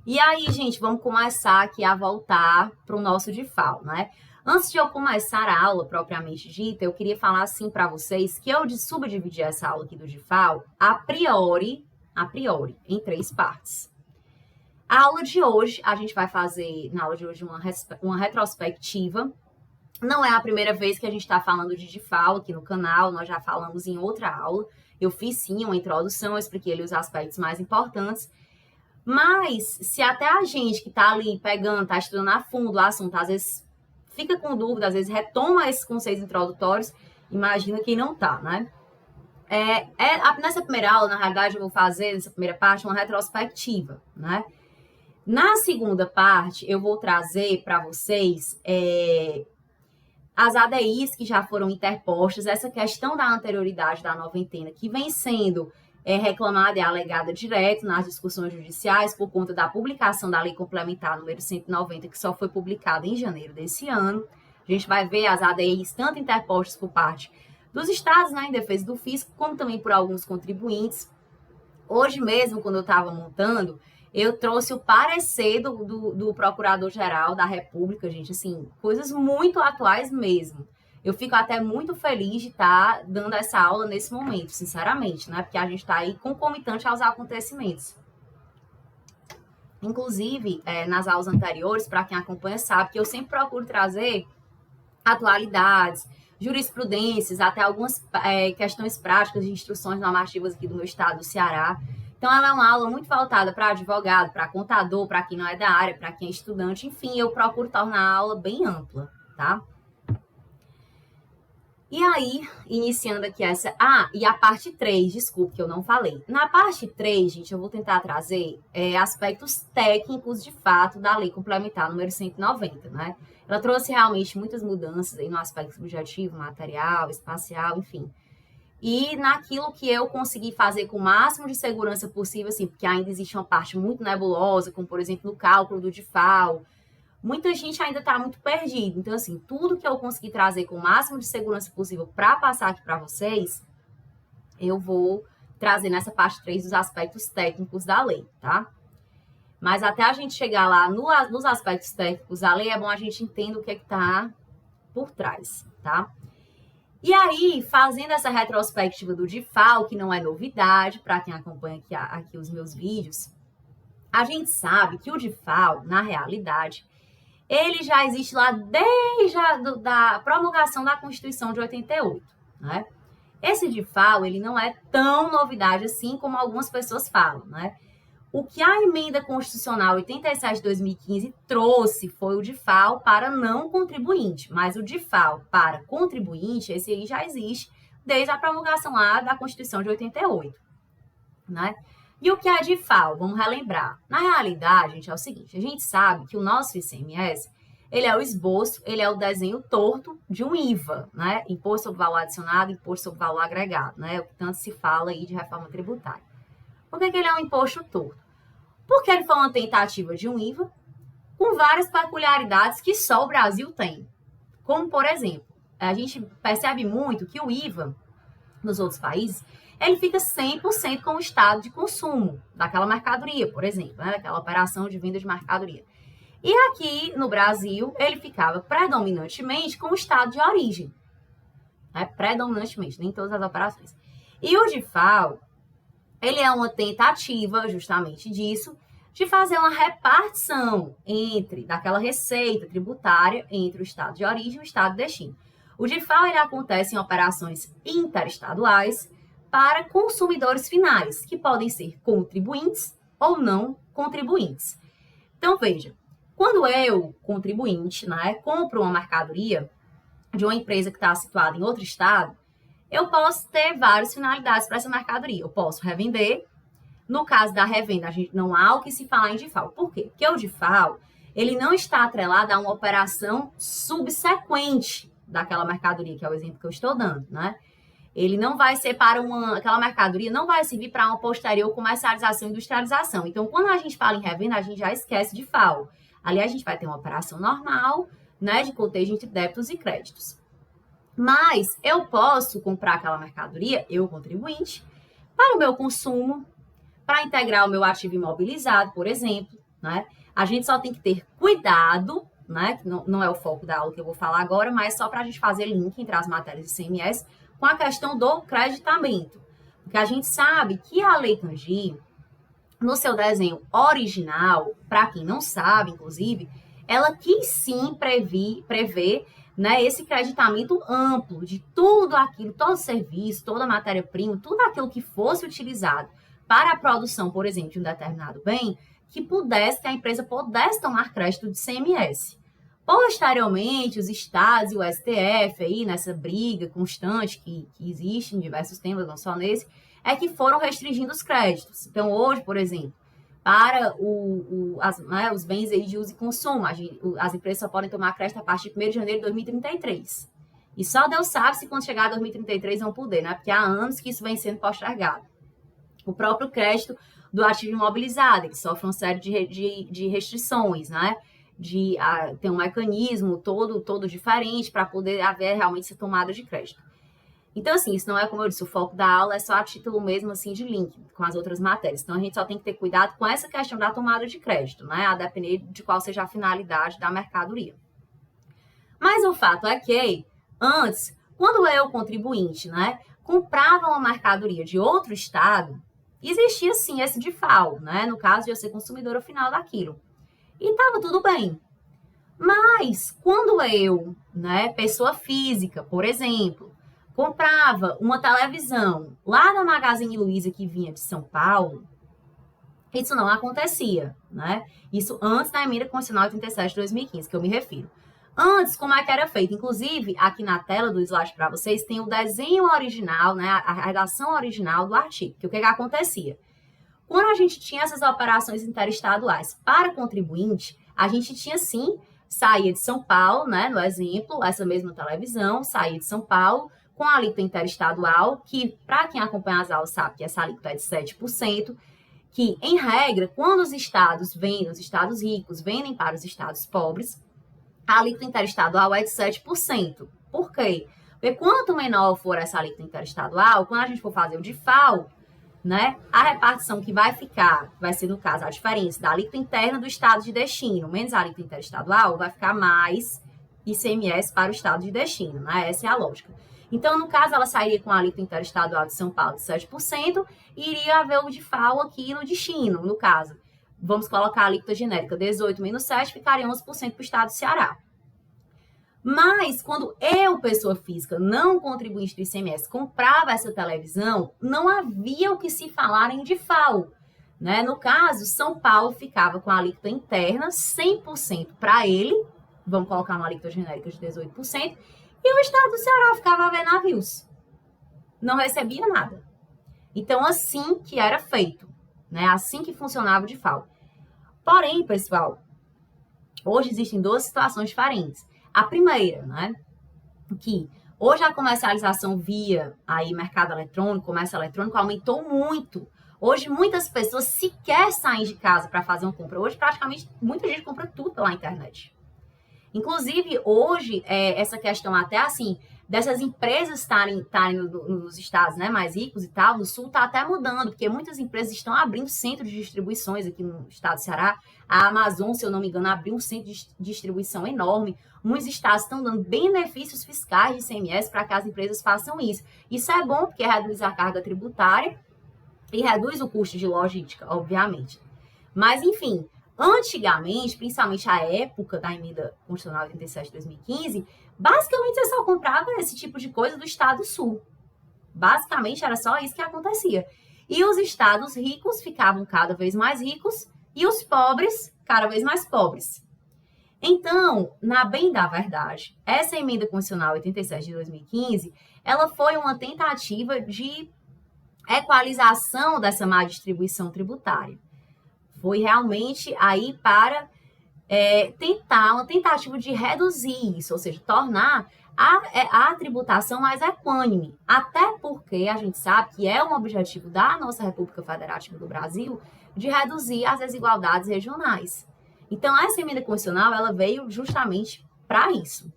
E aí, gente, vamos começar aqui a voltar para o nosso GIFAL, né? Antes de eu começar a aula propriamente dita, eu queria falar assim para vocês que eu subdividi essa aula aqui do GIFAL a priori, em 3 partes. A aula de hoje, a gente vai fazer, na aula de hoje, uma retrospectiva. Não é a primeira vez que a gente está falando de GIFAL aqui no canal, nós já falamos em outra aula. Eu fiz sim uma introdução, eu expliquei ali os aspectos mais importantes. Mas, se até a gente que está ali pegando, está estudando a fundo o assunto, às vezes fica com dúvida, às vezes retoma esses conceitos introdutórios, imagina quem não está, né? Nessa primeira aula, na realidade, eu vou fazer, nessa primeira parte, uma retrospectiva, né? Na segunda parte, eu vou trazer para vocês as ADIs que já foram interpostas, essa questão da anterioridade da noventena, que vem sendo reclamada e alegada direto nas discussões judiciais por conta da publicação da Lei Complementar número 190, que só foi publicada em janeiro desse ano. A gente vai ver as ADIs tanto interpostas por parte dos estados, né, em defesa do fisco, como também por alguns contribuintes. Hoje mesmo, quando eu estava montando, eu trouxe o parecer do Procurador-Geral da República, gente, assim, coisas muito atuais mesmo. Eu fico até muito feliz de estar dando essa aula nesse momento, sinceramente, né? Porque a gente está aí concomitante aos acontecimentos. Inclusive, nas aulas anteriores, para quem acompanha sabe que eu sempre procuro trazer atualidades, jurisprudências, até algumas questões práticas de instruções normativas aqui do meu estado, do Ceará. Então, ela é uma aula muito voltada para advogado, para contador, para quem não é da área, para quem é estudante. Enfim, eu procuro tornar a aula bem ampla, tá? E aí, iniciando aqui essa... e a parte 3, desculpe que eu não falei. Na parte 3, gente, eu vou tentar trazer aspectos técnicos, de fato, da Lei Complementar número 190, né? Ela trouxe realmente muitas mudanças aí no aspecto subjetivo, material, espacial, enfim. E naquilo que eu consegui fazer com o máximo de segurança possível, assim, porque ainda existe uma parte muito nebulosa, como, por exemplo, no cálculo do DIFAL. Muita gente ainda está muito perdida. Então, assim, tudo que eu consegui trazer com o máximo de segurança possível para passar aqui para vocês, eu vou trazer nessa parte 3 dos aspectos técnicos da lei, tá? Mas até a gente chegar lá nos aspectos técnicos da lei, é bom a gente entender o que está por trás, tá? E aí, fazendo essa retrospectiva do DIFAL, que não é novidade para quem acompanha aqui os meus vídeos, a gente sabe que o DIFAL, na realidade, ele já existe lá desde a promulgação da Constituição de 88, né? Esse DIFAL, ele não é tão novidade assim como algumas pessoas falam, né? O que a emenda constitucional 87 de 2015 trouxe foi o DIFAL para não contribuinte, mas o DIFAL para contribuinte, esse aí já existe desde a promulgação lá da Constituição de 88, né? E o que é DIFAL? Vamos relembrar. Na realidade, gente, é o seguinte, a gente sabe que o nosso ICMS, ele é o esboço, ele é o desenho torto de um IVA, né? Imposto sobre Valor Adicionado, Imposto sobre Valor Agregado, né? O que tanto se fala aí de reforma tributária. Por que ele é um imposto torto? Porque ele foi uma tentativa de um IVA com várias peculiaridades que só o Brasil tem. Como, por exemplo, a gente percebe muito que o IVA nos outros países, ele fica 100% com o estado de consumo daquela mercadoria, por exemplo, né? Daquela operação de venda de mercadoria. E aqui no Brasil, ele ficava predominantemente com o estado de origem. Né? Predominantemente, nem todas as operações. E o DIFAL, ele é uma tentativa justamente disso, de fazer uma repartição daquela receita tributária entre o estado de origem e o estado de destino. O DIFAL, ele acontece em operações interestaduais para consumidores finais, que podem ser contribuintes ou não contribuintes. Então, veja, quando eu, contribuinte, né, compro uma mercadoria de uma empresa que está situada em outro estado, eu posso ter várias finalidades para essa mercadoria. Eu posso revender. No caso da revenda, a gente não há o que se falar em DIFAL. Por quê? Porque o DIFAL, ele não está atrelado a uma operação subsequente daquela mercadoria, que é o exemplo que eu estou dando, né? Ele não vai ser para aquela mercadoria, não vai servir para uma posterior comercialização e industrialização. Então, quando a gente fala em revenda, a gente já esquece DIFAL. Ali a gente vai ter uma operação normal, né, de cotejo entre débitos e créditos. Mas eu posso comprar aquela mercadoria, eu, contribuinte, para o meu consumo, para integrar o meu ativo imobilizado, por exemplo, né? A gente só tem que ter cuidado, né? Que não é o foco da aula que eu vou falar agora, mas só para a gente fazer link entre as matérias de ICMS com a questão do creditamento. Porque a gente sabe que a Lei Cangi, no seu desenho original, para quem não sabe, inclusive, ela quis sim prever, né, esse creditamento amplo de tudo aquilo, todo o serviço, toda a matéria-prima, tudo aquilo que fosse utilizado para a produção, por exemplo, de um determinado bem, que a empresa pudesse tomar crédito de ICMS. Posteriormente, os estados e o STF, aí, nessa briga constante que existe em diversos temas, não só nesse, é que foram restringindo os créditos. Então, hoje, por exemplo, para os bens aí de uso e consumo, as empresas só podem tomar crédito a partir de 1º de janeiro de 2033. E só Deus sabe se quando chegar a 2033 vão poder, né? Porque há anos que isso vem sendo postergado. O próprio crédito do ativo imobilizado, ele sofre uma série de restrições, né? Tem um mecanismo todo diferente para poder haver realmente essa tomada de crédito. Então, assim, isso não é, como eu disse, o foco da aula é só a título mesmo, assim, de link com as outras matérias. Então, a gente só tem que ter cuidado com essa questão da tomada de crédito, né? A depender de qual seja a finalidade da mercadoria. Mas o fato é que, antes, quando eu, contribuinte, né, comprava uma mercadoria de outro estado, existia, sim, esse DIFAL, né? No caso de eu ser consumidora final daquilo. E estava tudo bem. Mas, quando eu, né, pessoa física, por exemplo, comprava uma televisão lá da Magazine Luiza que vinha de São Paulo, isso não acontecia, né? Isso antes da emenda constitucional 87 de 2015, que eu me refiro. Antes, como é que era feito? Inclusive, aqui na tela do slide para vocês, tem o desenho original, né? A redação original do artigo. Que o que acontecia? Quando a gente tinha essas operações interestaduais para contribuinte, a gente tinha, sim, saía de São Paulo, né? No exemplo, essa mesma televisão saía de São Paulo, com a alíquota interestadual, que, para quem acompanha as aulas sabe que essa alíquota é de 7%, que, em regra, quando os estados ricos vendem para os estados pobres, a alíquota interestadual é de 7%. Por quê? Porque quanto menor for essa alíquota interestadual, quando a gente for fazer o DIFAL, né, a repartição que vai ser, no caso, a diferença da alíquota interna do estado de destino, menos a alíquota interestadual, vai ficar mais ICMS para o estado de destino, né? Essa é a lógica. Então, no caso, ela sairia com a alíquota interestadual de São Paulo de 7% e iria haver o DIFAL aqui no destino, no caso. Vamos colocar a alíquota genérica 18 menos 7, ficaria 11% para o estado do Ceará. Mas, quando eu, pessoa física, não contribuinte do ICMS, comprava essa televisão, não havia o que se falar em DIFAL, né? No caso, São Paulo ficava com a alíquota interna 100% para ele, vamos colocar uma alíquota genérica de 18%, e o estado do Ceará ficava a ver navios. Não recebia nada. Então, assim que era feito, né? Assim que funcionava o DIFAL. Porém, pessoal, hoje existem duas situações diferentes. A primeira, né, que hoje a comercialização via aí mercado eletrônico, comércio eletrônico aumentou muito. Hoje muitas pessoas sequer saem de casa para fazer uma compra. Hoje praticamente muita gente compra tudo pela internet. Inclusive hoje essa questão até assim dessas empresas estarem nos estados, né, mais ricos e tal, no sul, está até mudando, porque muitas empresas estão abrindo centros de distribuições aqui no estado do Ceará. A Amazon, se eu não me engano, abriu um centro de distribuição enorme. Muitos estados estão dando benefícios fiscais de ICMS para que as empresas façam isso. Isso é bom, porque reduz a carga tributária e reduz o custo de logística, obviamente. Mas, enfim, antigamente, principalmente a época da emenda constitucional 87 de 2015, basicamente você só comprava esse tipo de coisa do estado sul. Basicamente era só isso que acontecia. E os estados ricos ficavam cada vez mais ricos, e os pobres cada vez mais pobres. Então, na bem da verdade, essa emenda constitucional 87 de 2015, ela foi uma tentativa de equalização dessa má distribuição tributária. Foi realmente aí para uma tentativa de reduzir isso, ou seja, tornar a tributação mais equânime, até porque a gente sabe que é um objetivo da nossa República Federativa do Brasil de reduzir as desigualdades regionais. Então, essa emenda constitucional, ela veio justamente para isso,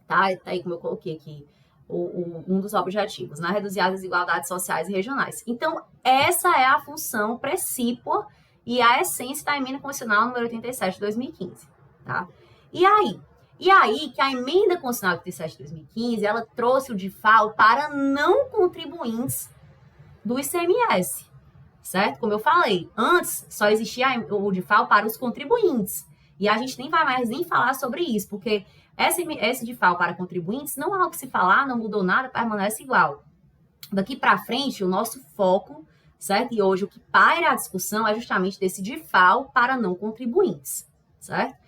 tá? Tá aí como eu coloquei aqui, um dos objetivos, né? Reduzir as desigualdades sociais e regionais. Então, essa é a função precípua e a essência da emenda constitucional número 87 de 2015, tá? E aí que a emenda constitucional 87 de 2015, ela trouxe o DIFAL para não contribuintes do ICMS, certo? Como eu falei, antes só existia o DIFAL para os contribuintes. E a gente nem vai mais nem falar sobre isso, porque esse DIFAL para contribuintes não há o que se falar, não mudou nada, permanece igual. Daqui para frente, o nosso foco, certo? E hoje o que paira a discussão é justamente desse DIFAL para não contribuintes, certo?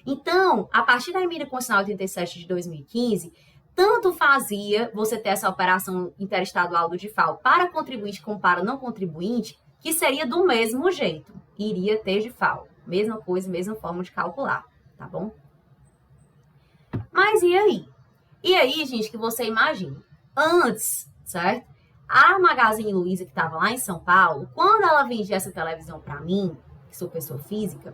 Então, a partir da emenda constitucional 87 de 2015, tanto fazia você ter essa operação interestadual do DIFAL para contribuinte como para não contribuinte, que seria do mesmo jeito, iria ter DIFAL. Mesma coisa, mesma forma de calcular, tá bom? Mas e aí? E aí, gente, que você imagina, antes, certo? A Magazine Luiza, que estava lá em São Paulo, quando ela vendia essa televisão para mim, que sou pessoa física,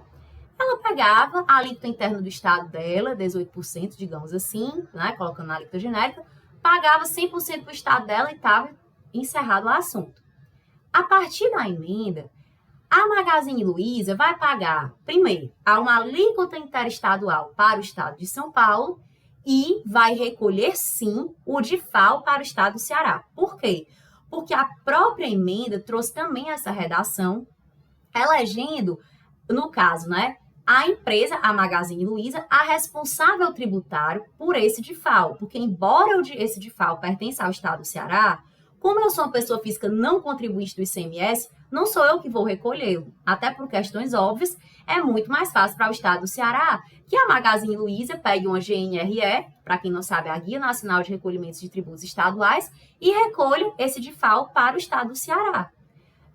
ela pegava a alíquota interna do estado dela, 18%, digamos assim, né, colocando na alíquota genérica, pagava 100% do estado dela e estava encerrado o assunto. A partir da emenda, a Magazine Luiza vai pagar, primeiro, uma alíquota interestadual para o estado de São Paulo e vai recolher, sim, o DIFAL para o estado do Ceará. Por quê? Porque a própria emenda trouxe também essa redação, elegendo, no caso, né, a empresa, a Magazine Luiza, a responsável tributário por esse DIFAL. Porque, embora esse DIFAL pertença ao estado do Ceará, como eu sou uma pessoa física não contribuinte do ICMS, não sou eu que vou recolhê-lo. Até por questões óbvias, é muito mais fácil para o estado do Ceará que a Magazine Luiza pegue uma GNRE, para quem não sabe, a Guia Nacional de Recolhimentos de Tributos Estaduais, e recolha esse DIFAL para o estado do Ceará.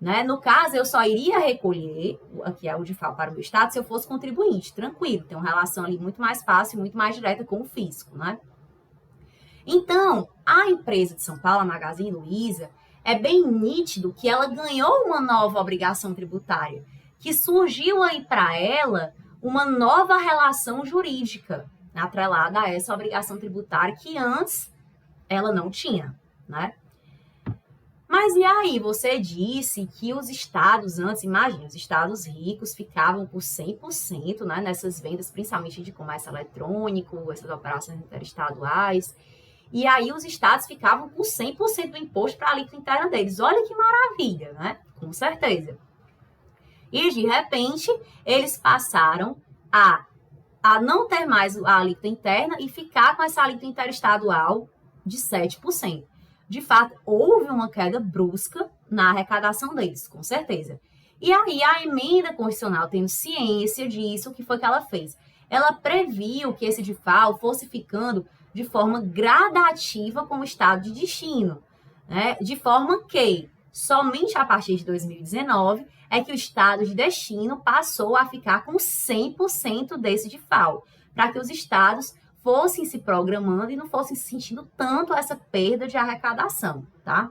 Né? No caso, eu só iria recolher, que é o DIFAL para o meu estado, se eu fosse contribuinte, tranquilo. Tem uma relação ali muito mais fácil, muito mais direta com o fisco, né? Então, a empresa de São Paulo, a Magazine Luiza, é bem nítido que ela ganhou uma nova obrigação tributária, que surgiu aí para ela uma nova relação jurídica atrelada a essa obrigação tributária que antes ela não tinha, né? Mas e aí, você disse que os estados antes, imagina, os estados ricos ficavam por 100%, né, nessas vendas, principalmente de comércio eletrônico, essas operações interestaduais, e aí os estados ficavam com 100% do imposto para a alíquota interna deles. Olha que maravilha, né? Com certeza. E, de repente, eles passaram a não ter mais a alíquota interna e ficar com essa alíquota interestadual de 7%. De fato, houve uma queda brusca na arrecadação deles, com certeza. E aí, a emenda constitucional, tendo ciência disso, o que foi que ela fez? Ela previu que esse DIFAL fosse ficando de forma gradativa com o estado de destino, né? De forma que, somente a partir de 2019, é que o estado de destino passou a ficar com 100% desse DIFAL, para que os estados fossem se programando e não fossem sentindo tanto essa perda de arrecadação, tá?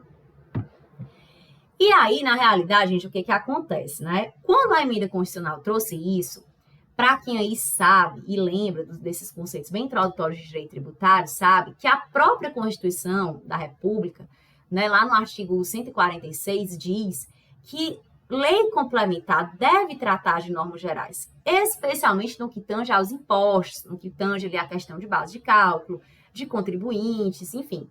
E aí, na realidade, gente, o que acontece, né? Quando a emenda constitucional trouxe isso, para quem aí sabe e lembra desses conceitos bem introdutórios de direito tributário, sabe que a própria Constituição da República, né, lá no artigo 146, diz que lei complementar deve tratar de normas gerais, especialmente no que tange aos impostos, no que tange ali a questão de base de cálculo, de contribuintes, enfim.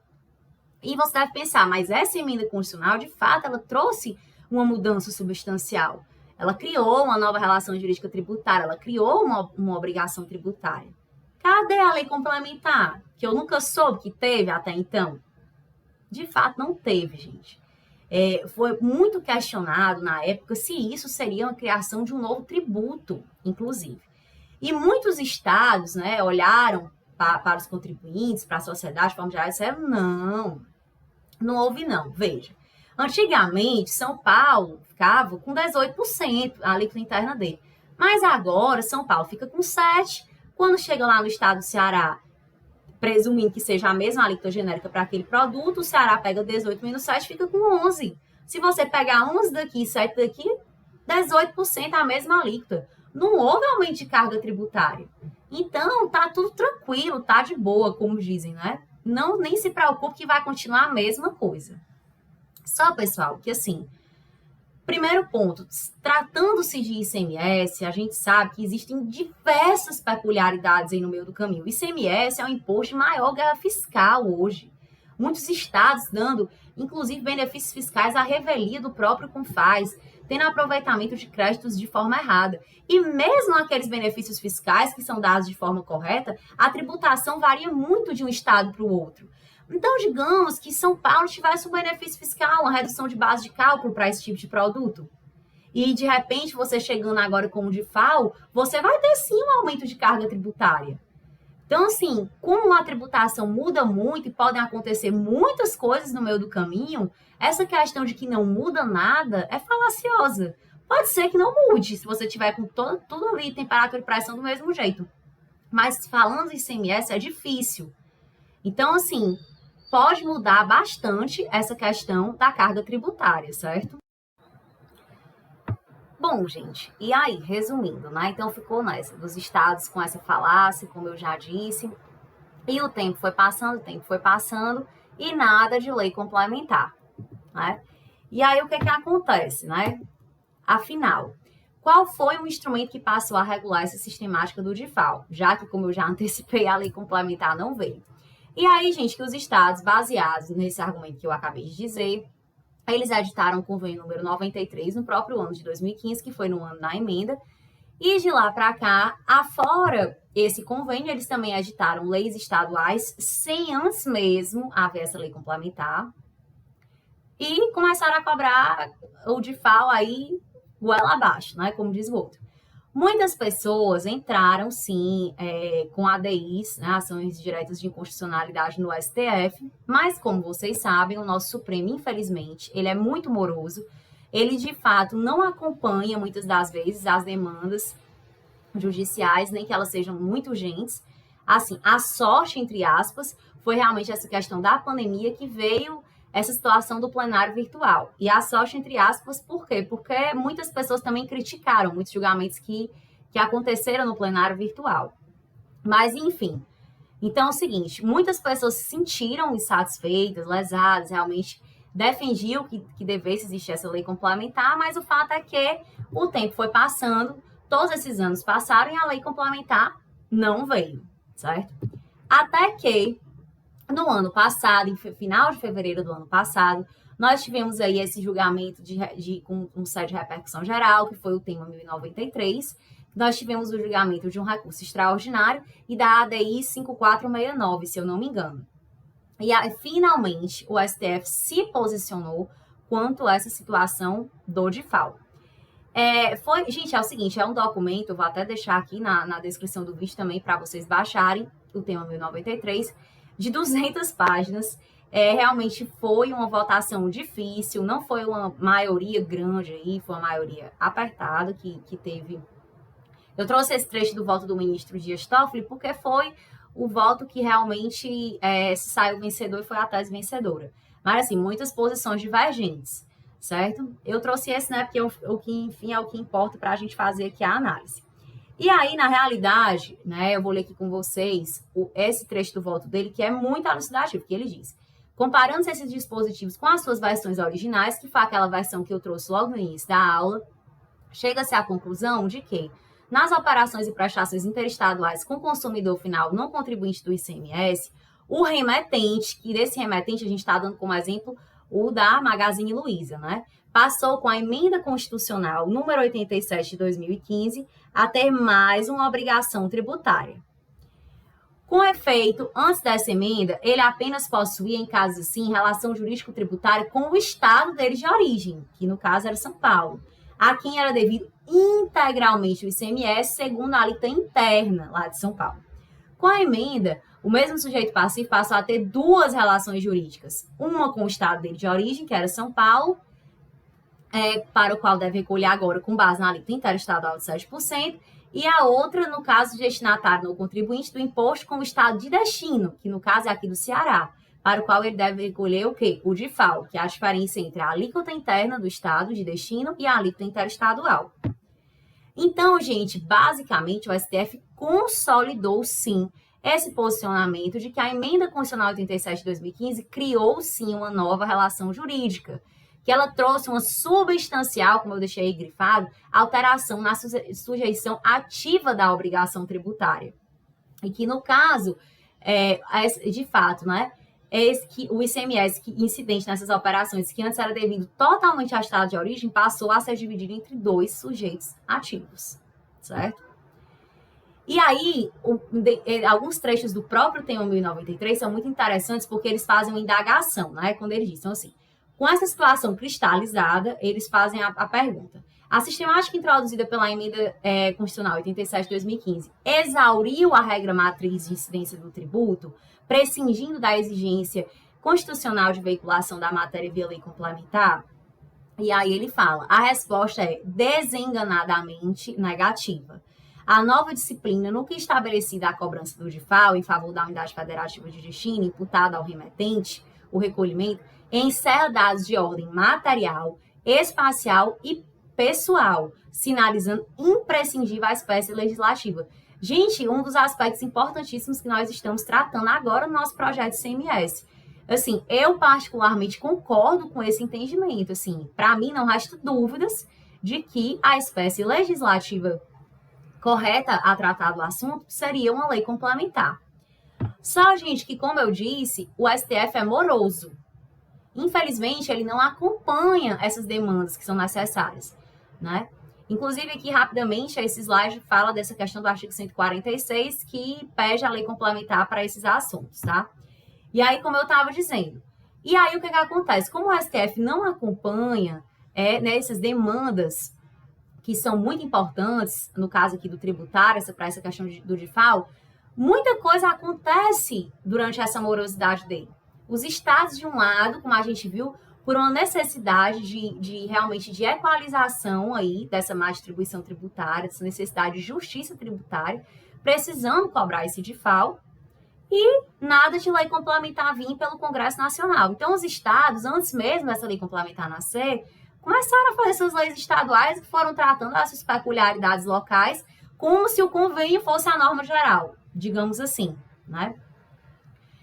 E você deve pensar, mas essa emenda constitucional, de fato, ela trouxe uma mudança substancial. Ela criou uma nova relação jurídica tributária, ela criou uma obrigação tributária. Cadê a lei complementar? Que eu nunca soube que teve até então. De fato, não teve, gente. Foi muito questionado na época se isso seria uma criação de um novo tributo, inclusive. E muitos estados, né, olharam para os contribuintes, para a sociedade, de forma geral, e disseram, não houve não. Veja, antigamente, São Paulo ficava com 18% a alíquota interna dele. Mas agora, São Paulo fica com 7%. Quando chega lá no estado do Ceará, presumindo que seja a mesma alíquota genérica para aquele produto, o Ceará pega 18 menos 7, fica com 11. Se você pegar 11 daqui e 7 daqui, 18% é a mesma alíquota. Não houve aumento de carga tributária. Então, tá tudo tranquilo, tá de boa, como dizem, né? Não, nem se preocupe que vai continuar a mesma coisa. Só, pessoal, que assim, primeiro ponto, tratando-se de ICMS, a gente sabe que existem diversas peculiaridades aí no meio do caminho. O ICMS é um imposto de maior guerra fiscal hoje. Muitos estados dando, inclusive, benefícios fiscais à revelia do próprio CONFAZ, tendo aproveitamento de créditos de forma errada. E mesmo aqueles benefícios fiscais que são dados de forma correta, a tributação varia muito de um estado para o outro. Então, digamos que São Paulo tivesse um benefício fiscal, uma redução de base de cálculo para esse tipo de produto. E, de repente, você chegando agora com o DIFAL, você vai ter, sim, um aumento de carga tributária. Então, assim, como a tributação muda muito e podem acontecer muitas coisas no meio do caminho, essa questão de que não muda nada é falaciosa. Pode ser que não mude, se você tiver com tudo ali, temperatura e pressão do mesmo jeito. Mas falando em ICMS é difícil. Então, assim, pode mudar bastante essa questão da carga tributária, certo? Bom, gente, e aí, resumindo, né? Então ficou nessa, dos estados com essa falácia, como eu já disse, e o tempo foi passando, e nada de lei complementar, né? E aí, o que acontece, né? Afinal, qual foi o instrumento que passou a regular essa sistemática do DIFAL? Já que, como eu já antecipei, a lei complementar não veio. E aí, gente, que os estados, baseados nesse argumento que eu acabei de dizer, eles editaram o convênio número 93 no próprio ano de 2015, que foi no ano da emenda, e de lá para cá, afora esse convênio, eles também editaram leis estaduais sem antes mesmo haver essa lei complementar, e começaram a cobrar o DIFAL aí goela abaixo, né, como diz o outro. Muitas pessoas entraram, sim, com ADIs, né, ações diretas de inconstitucionalidade no STF, mas, como vocês sabem, o nosso Supremo, infelizmente, ele é muito moroso, ele, de fato, não acompanha, muitas das vezes, as demandas judiciais, nem que elas sejam muito urgentes. Assim, a sorte, entre aspas, foi realmente essa questão da pandemia que veio essa situação do plenário virtual. E a sorte, entre aspas, por quê? Porque muitas pessoas também criticaram muitos julgamentos que aconteceram no plenário virtual. Mas, enfim. Então, é o seguinte, muitas pessoas se sentiram insatisfeitas, lesadas, realmente defendiam que devesse existir essa lei complementar, mas o fato é que o tempo foi passando, todos esses anos passaram e a lei complementar não veio, certo? Até que no ano passado, em final de fevereiro do ano passado, nós tivemos aí esse julgamento com um sede de repercussão geral, que foi o tema 1093. Nós tivemos o julgamento de um recurso extraordinário e da ADI 5469, se eu não me engano. E aí, finalmente, o STF se posicionou quanto a essa situação do DIFAL. Gente, é o seguinte, é um documento, eu vou até deixar aqui na descrição do vídeo também para vocês baixarem, o tema 1093, de 200 páginas. Realmente foi uma votação difícil, não foi uma maioria grande aí, foi uma maioria apertada que teve. Eu trouxe esse trecho do voto do ministro Dias Toffoli porque foi o voto que realmente se saiu vencedor e foi a tese vencedora. Mas, assim, muitas posições divergentes, certo? Eu trouxe esse, né, porque o que, enfim, é o que importa para a gente fazer aqui a análise. E aí, na realidade, né, eu vou ler aqui com vocês esse trecho do voto dele, que é muito elucidativo, que ele diz: comparando esses dispositivos com as suas versões originais, que foi aquela versão que eu trouxe logo no início da aula, chega-se à conclusão de que, nas operações e prestações interestaduais com consumidor final não contribuinte do ICMS, o remetente, que desse remetente a gente está dando como exemplo o da Magazine Luiza, né? Passou com a emenda constitucional número 87 de 2015 a ter mais uma obrigação tributária. Com efeito, antes dessa emenda, ele apenas possuía, em casos assim, relação jurídico-tributária com o estado dele de origem, que no caso era São Paulo, a quem era devido integralmente o ICMS, segundo a alíquota interna lá de São Paulo. Com a emenda, o mesmo sujeito passivo passou a ter duas relações jurídicas, uma com o estado dele de origem, que era São Paulo, para o qual deve recolher agora com base na alíquota interestadual de 7%, e a outra, no caso de destinatário no contribuinte do imposto com o estado de destino, que no caso é aqui do Ceará, para o qual ele deve recolher o quê? O DIFAL, que é a diferença entre a alíquota interna do estado de destino e a alíquota interestadual. Então, gente, basicamente o STF consolidou, sim, esse posicionamento de que a Emenda Constitucional 87 de 2015 criou, sim, uma nova relação jurídica, que ela trouxe uma substancial, como eu deixei aí grifado, alteração na sujeição ativa da obrigação tributária. E que, no caso, de fato, né, o ICMS incidente nessas operações, que antes era devido totalmente ao estado de origem, passou a ser dividido entre dois sujeitos ativos, certo? E aí, alguns trechos do próprio tema 1093 são muito interessantes porque eles fazem uma indagação, né? Quando eles dizem assim, com essa situação cristalizada, eles fazem a pergunta. A sistemática introduzida pela Emenda Constitucional 87 de 2015 exauriu a regra matriz de incidência do tributo, prescindindo da exigência constitucional de veiculação da matéria via lei complementar? E aí ele fala, a resposta é desenganadamente negativa. A nova disciplina, no que estabelecida a cobrança do DIFAL em favor da unidade federativa de destino imputada ao remetente, o recolhimento, encerra dados de ordem material, espacial e pessoal, sinalizando imprescindível a espécie legislativa. Gente, um dos aspectos importantíssimos que nós estamos tratando agora no nosso projeto de CMS. Assim, eu particularmente concordo com esse entendimento. Assim, para mim não resta dúvidas de que a espécie legislativa correta a tratar do assunto seria uma lei complementar. Só, gente, que como eu disse, o STF é moroso. Infelizmente, ele não acompanha essas demandas que são necessárias, né? Inclusive, aqui, rapidamente, esse slide fala dessa questão do artigo 146, que pede a lei complementar para esses assuntos, tá? E aí, como eu estava dizendo, e aí o que acontece? Como o STF não acompanha essas demandas que são muito importantes, no caso aqui do tributário, para essa questão do DIFAL, muita coisa acontece durante essa morosidade dele. Os estados, de um lado, como a gente viu, por uma necessidade realmente de equalização aí dessa má distribuição tributária, dessa necessidade de justiça tributária, precisando cobrar esse DIFAL, e nada de lei complementar vir pelo Congresso Nacional. Então, os estados, antes mesmo dessa lei complementar nascer, começaram a fazer suas leis estaduais que foram tratando essas peculiaridades locais como se o convênio fosse a norma geral, digamos assim, né?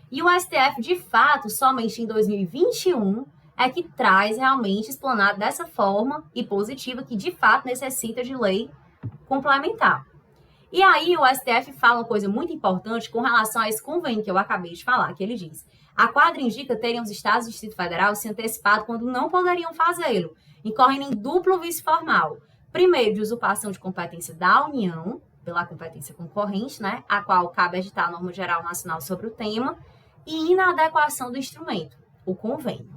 E o STF, de fato, somente em 2021 é que traz realmente explanado dessa forma e positiva que, de fato, necessita de lei complementar. E aí o STF fala uma coisa muito importante com relação a esse convênio que eu acabei de falar, que ele diz: a quadra indica terem os estados do Distrito Federal se antecipado quando não poderiam fazê-lo, incorrendo em duplo vício formal. Primeiro, de usurpação de competência da União, pela competência concorrente, né, a qual cabe editar a norma geral nacional sobre o tema, e inadequação do instrumento, o convênio.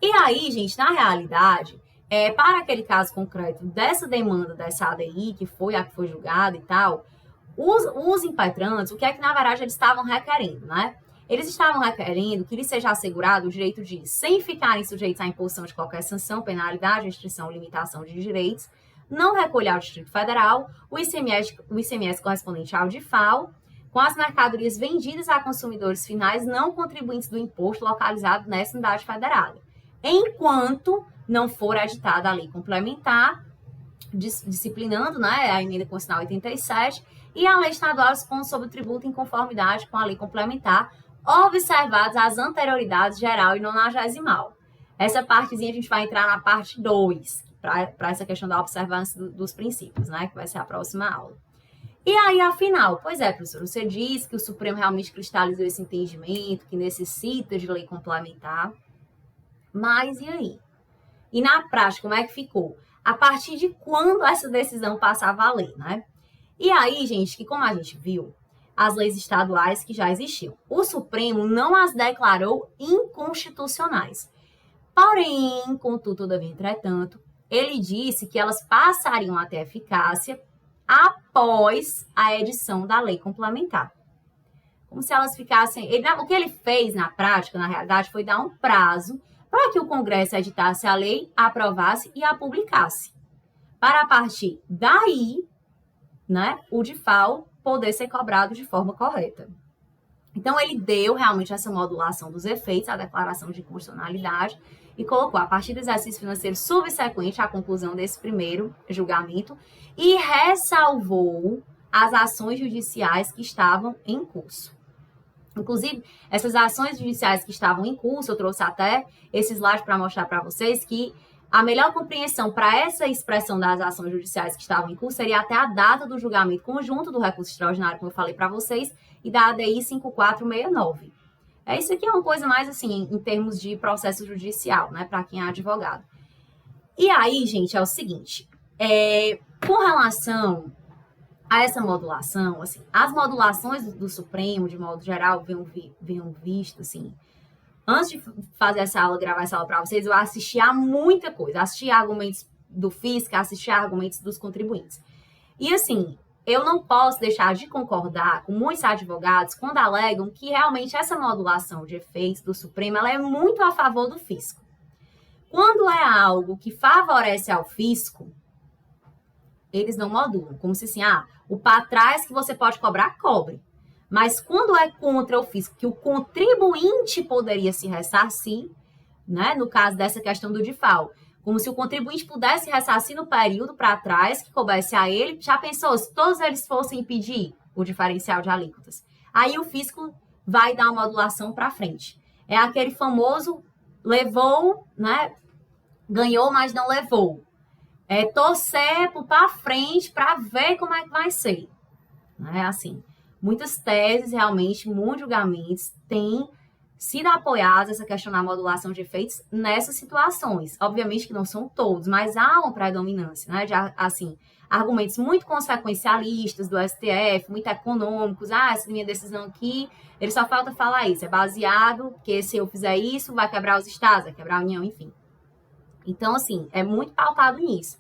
E aí, gente, na realidade, para aquele caso concreto dessa demanda dessa ADI, que foi a que foi julgada e tal, os impetrantes, o que é que, na verdade, eles estavam requerendo, né? Eles estavam requerendo que lhes seja assegurado o direito de, sem ficarem sujeitos à imposição de qualquer sanção, penalidade, restrição ou limitação de direitos, não recolher ao Distrito Federal o ICMS correspondente ao DIFAL, com as mercadorias vendidas a consumidores finais não contribuintes do imposto localizado nessa unidade federada, enquanto não for editada a lei complementar, disciplinando, né, a Emenda Constitucional 87 e a lei estadual dispondo sobre o tributo em conformidade com a lei complementar, observadas as anterioridades geral e nonagesimal. Essa partezinha a gente vai entrar na parte 2, para essa questão da observância dos princípios, né, que vai ser a próxima aula. E aí, afinal, pois é, professor, você diz que o Supremo realmente cristalizou esse entendimento, que necessita de lei complementar, mas e aí? E na prática, como é que ficou? A partir de quando essa decisão passa a valer, né? E aí, gente, que como a gente viu, as leis estaduais que já existiam. O Supremo não as declarou inconstitucionais. Porém, contudo, todavia, entretanto, ele disse que elas passariam a ter eficácia após a edição da lei complementar. Como se elas ficassem... o que ele fez na prática, na realidade, foi dar um prazo para que o Congresso editasse a lei, aprovasse e a publicasse. Para a partir daí, né, o DIFAL poder ser cobrado de forma correta. Então, ele deu realmente essa modulação dos efeitos, a declaração de inconstitucionalidade, e colocou, a partir do exercício financeiro subsequente à conclusão desse primeiro julgamento, e ressalvou as ações judiciais que estavam em curso. Inclusive, essas ações judiciais que estavam em curso, eu trouxe até esse slide para mostrar para vocês que a melhor compreensão para essa expressão das ações judiciais que estavam em curso seria até a data do julgamento conjunto do recurso extraordinário, como eu falei para vocês, e da ADI 5469. Isso aqui é uma coisa mais assim, em termos de processo judicial, né, para quem é advogado. E aí, gente, é o seguinte, com relação a essa modulação, assim, as modulações do Supremo, de modo geral, venham visto, assim, antes de fazer essa aula, gravar essa aula para vocês, eu assisti a muita coisa, assisti a argumentos do FISC, assisti a argumentos dos contribuintes. E assim, eu não posso deixar de concordar com muitos advogados quando alegam que realmente essa modulação de efeitos do Supremo ela é muito a favor do fisco. Quando é algo que favorece ao fisco, eles não modulam, como se assim, o para trás que você pode cobrar, cobre. Mas quando é contra o fisco, que o contribuinte poderia se ressarcir, né, no caso dessa questão do DIFAL, como se o contribuinte pudesse ressarcir no período para trás, que coubesse a ele, já pensou, se todos eles fossem pedir o diferencial de alíquotas? Aí o fisco vai dar uma modulação para frente. É aquele famoso levou, né, ganhou, mas não levou. Torcer para frente para ver como é que vai ser. Não é assim. Muitas teses, realmente, muitos julgamentos têm sido apoiados essa questão da modulação de efeitos nessas situações. Obviamente que não são todos, mas há uma predominância, né? De, assim, argumentos muito consequencialistas do STF, muito econômicos. Essa minha decisão aqui, ele só falta falar isso. É baseado que se eu fizer isso, vai quebrar os estados, vai quebrar a União, enfim. Então, assim, é muito pautado nisso.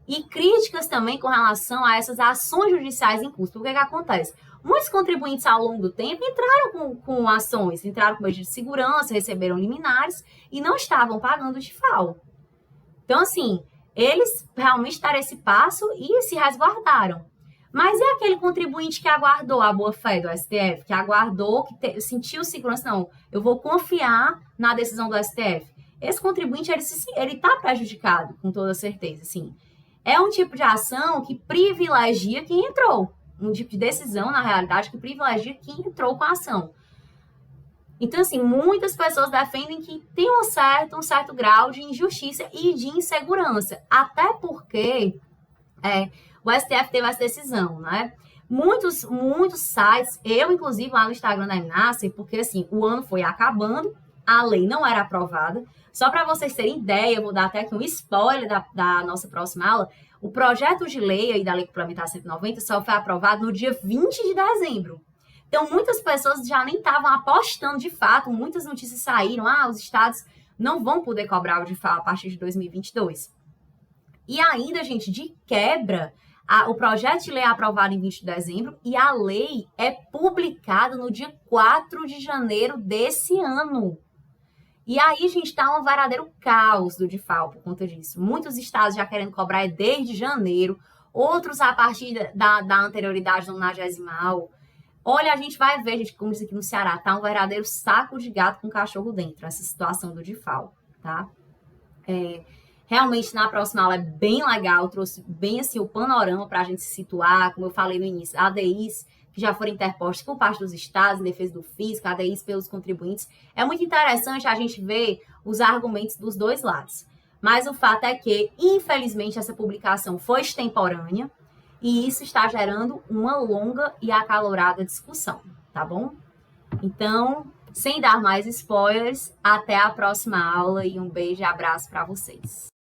E críticas também com relação a essas ações judiciais em curso. O que acontece? Muitos contribuintes ao longo do tempo entraram com ações, entraram com medidas de segurança, receberam liminares e não estavam pagando de FAO. Então, assim, eles realmente deram esse passo e se resguardaram. Mas é aquele contribuinte que aguardou a boa-fé do STF, que aguardou, que sentiu segurança, não, eu vou confiar na decisão do STF. Esse contribuinte, ele está prejudicado, com toda certeza, assim. É um tipo de ação que privilegia quem entrou. Um tipo de decisão, na realidade, que privilegia quem entrou com a ação. Então, assim, muitas pessoas defendem que tem um certo grau de injustiça e de insegurança. Até porque o STF teve essa decisão, né? Muitos sites, eu, inclusive, lá no Instagram da Emnacer, porque, assim, o ano foi acabando, a lei não era aprovada. Só para vocês terem ideia, eu vou dar até aqui um spoiler da nossa próxima aula. O projeto de lei aí da Lei Complementar 190 só foi aprovado no dia 20 de dezembro. Então, muitas pessoas já nem estavam apostando de fato, muitas notícias saíram, os estados não vão poder cobrar o DIFAL a partir de 2022. E ainda, gente, de quebra, o projeto de lei é aprovado em 20 de dezembro e a lei é publicada no dia 4 de janeiro desse ano. E aí, gente, está um verdadeiro caos do DIFAL por conta disso. Muitos estados já querendo cobrar desde janeiro, outros a partir da anterioridade do 90º. Olha, a gente vai ver, gente, como diz aqui no Ceará, tá um verdadeiro saco de gato com cachorro dentro, essa situação do DIFAL, tá? Realmente, na próxima aula é bem legal, trouxe bem assim o panorama para a gente se situar, como eu falei no início, ADIs que já foram interpostas por parte dos estados em defesa do fisco, ADIs pelos contribuintes. É muito interessante a gente ver os argumentos dos dois lados. Mas o fato é que, infelizmente, essa publicação foi extemporânea e isso está gerando uma longa e acalorada discussão, tá bom? Então, sem dar mais spoilers, até a próxima aula e um beijo e abraço para vocês.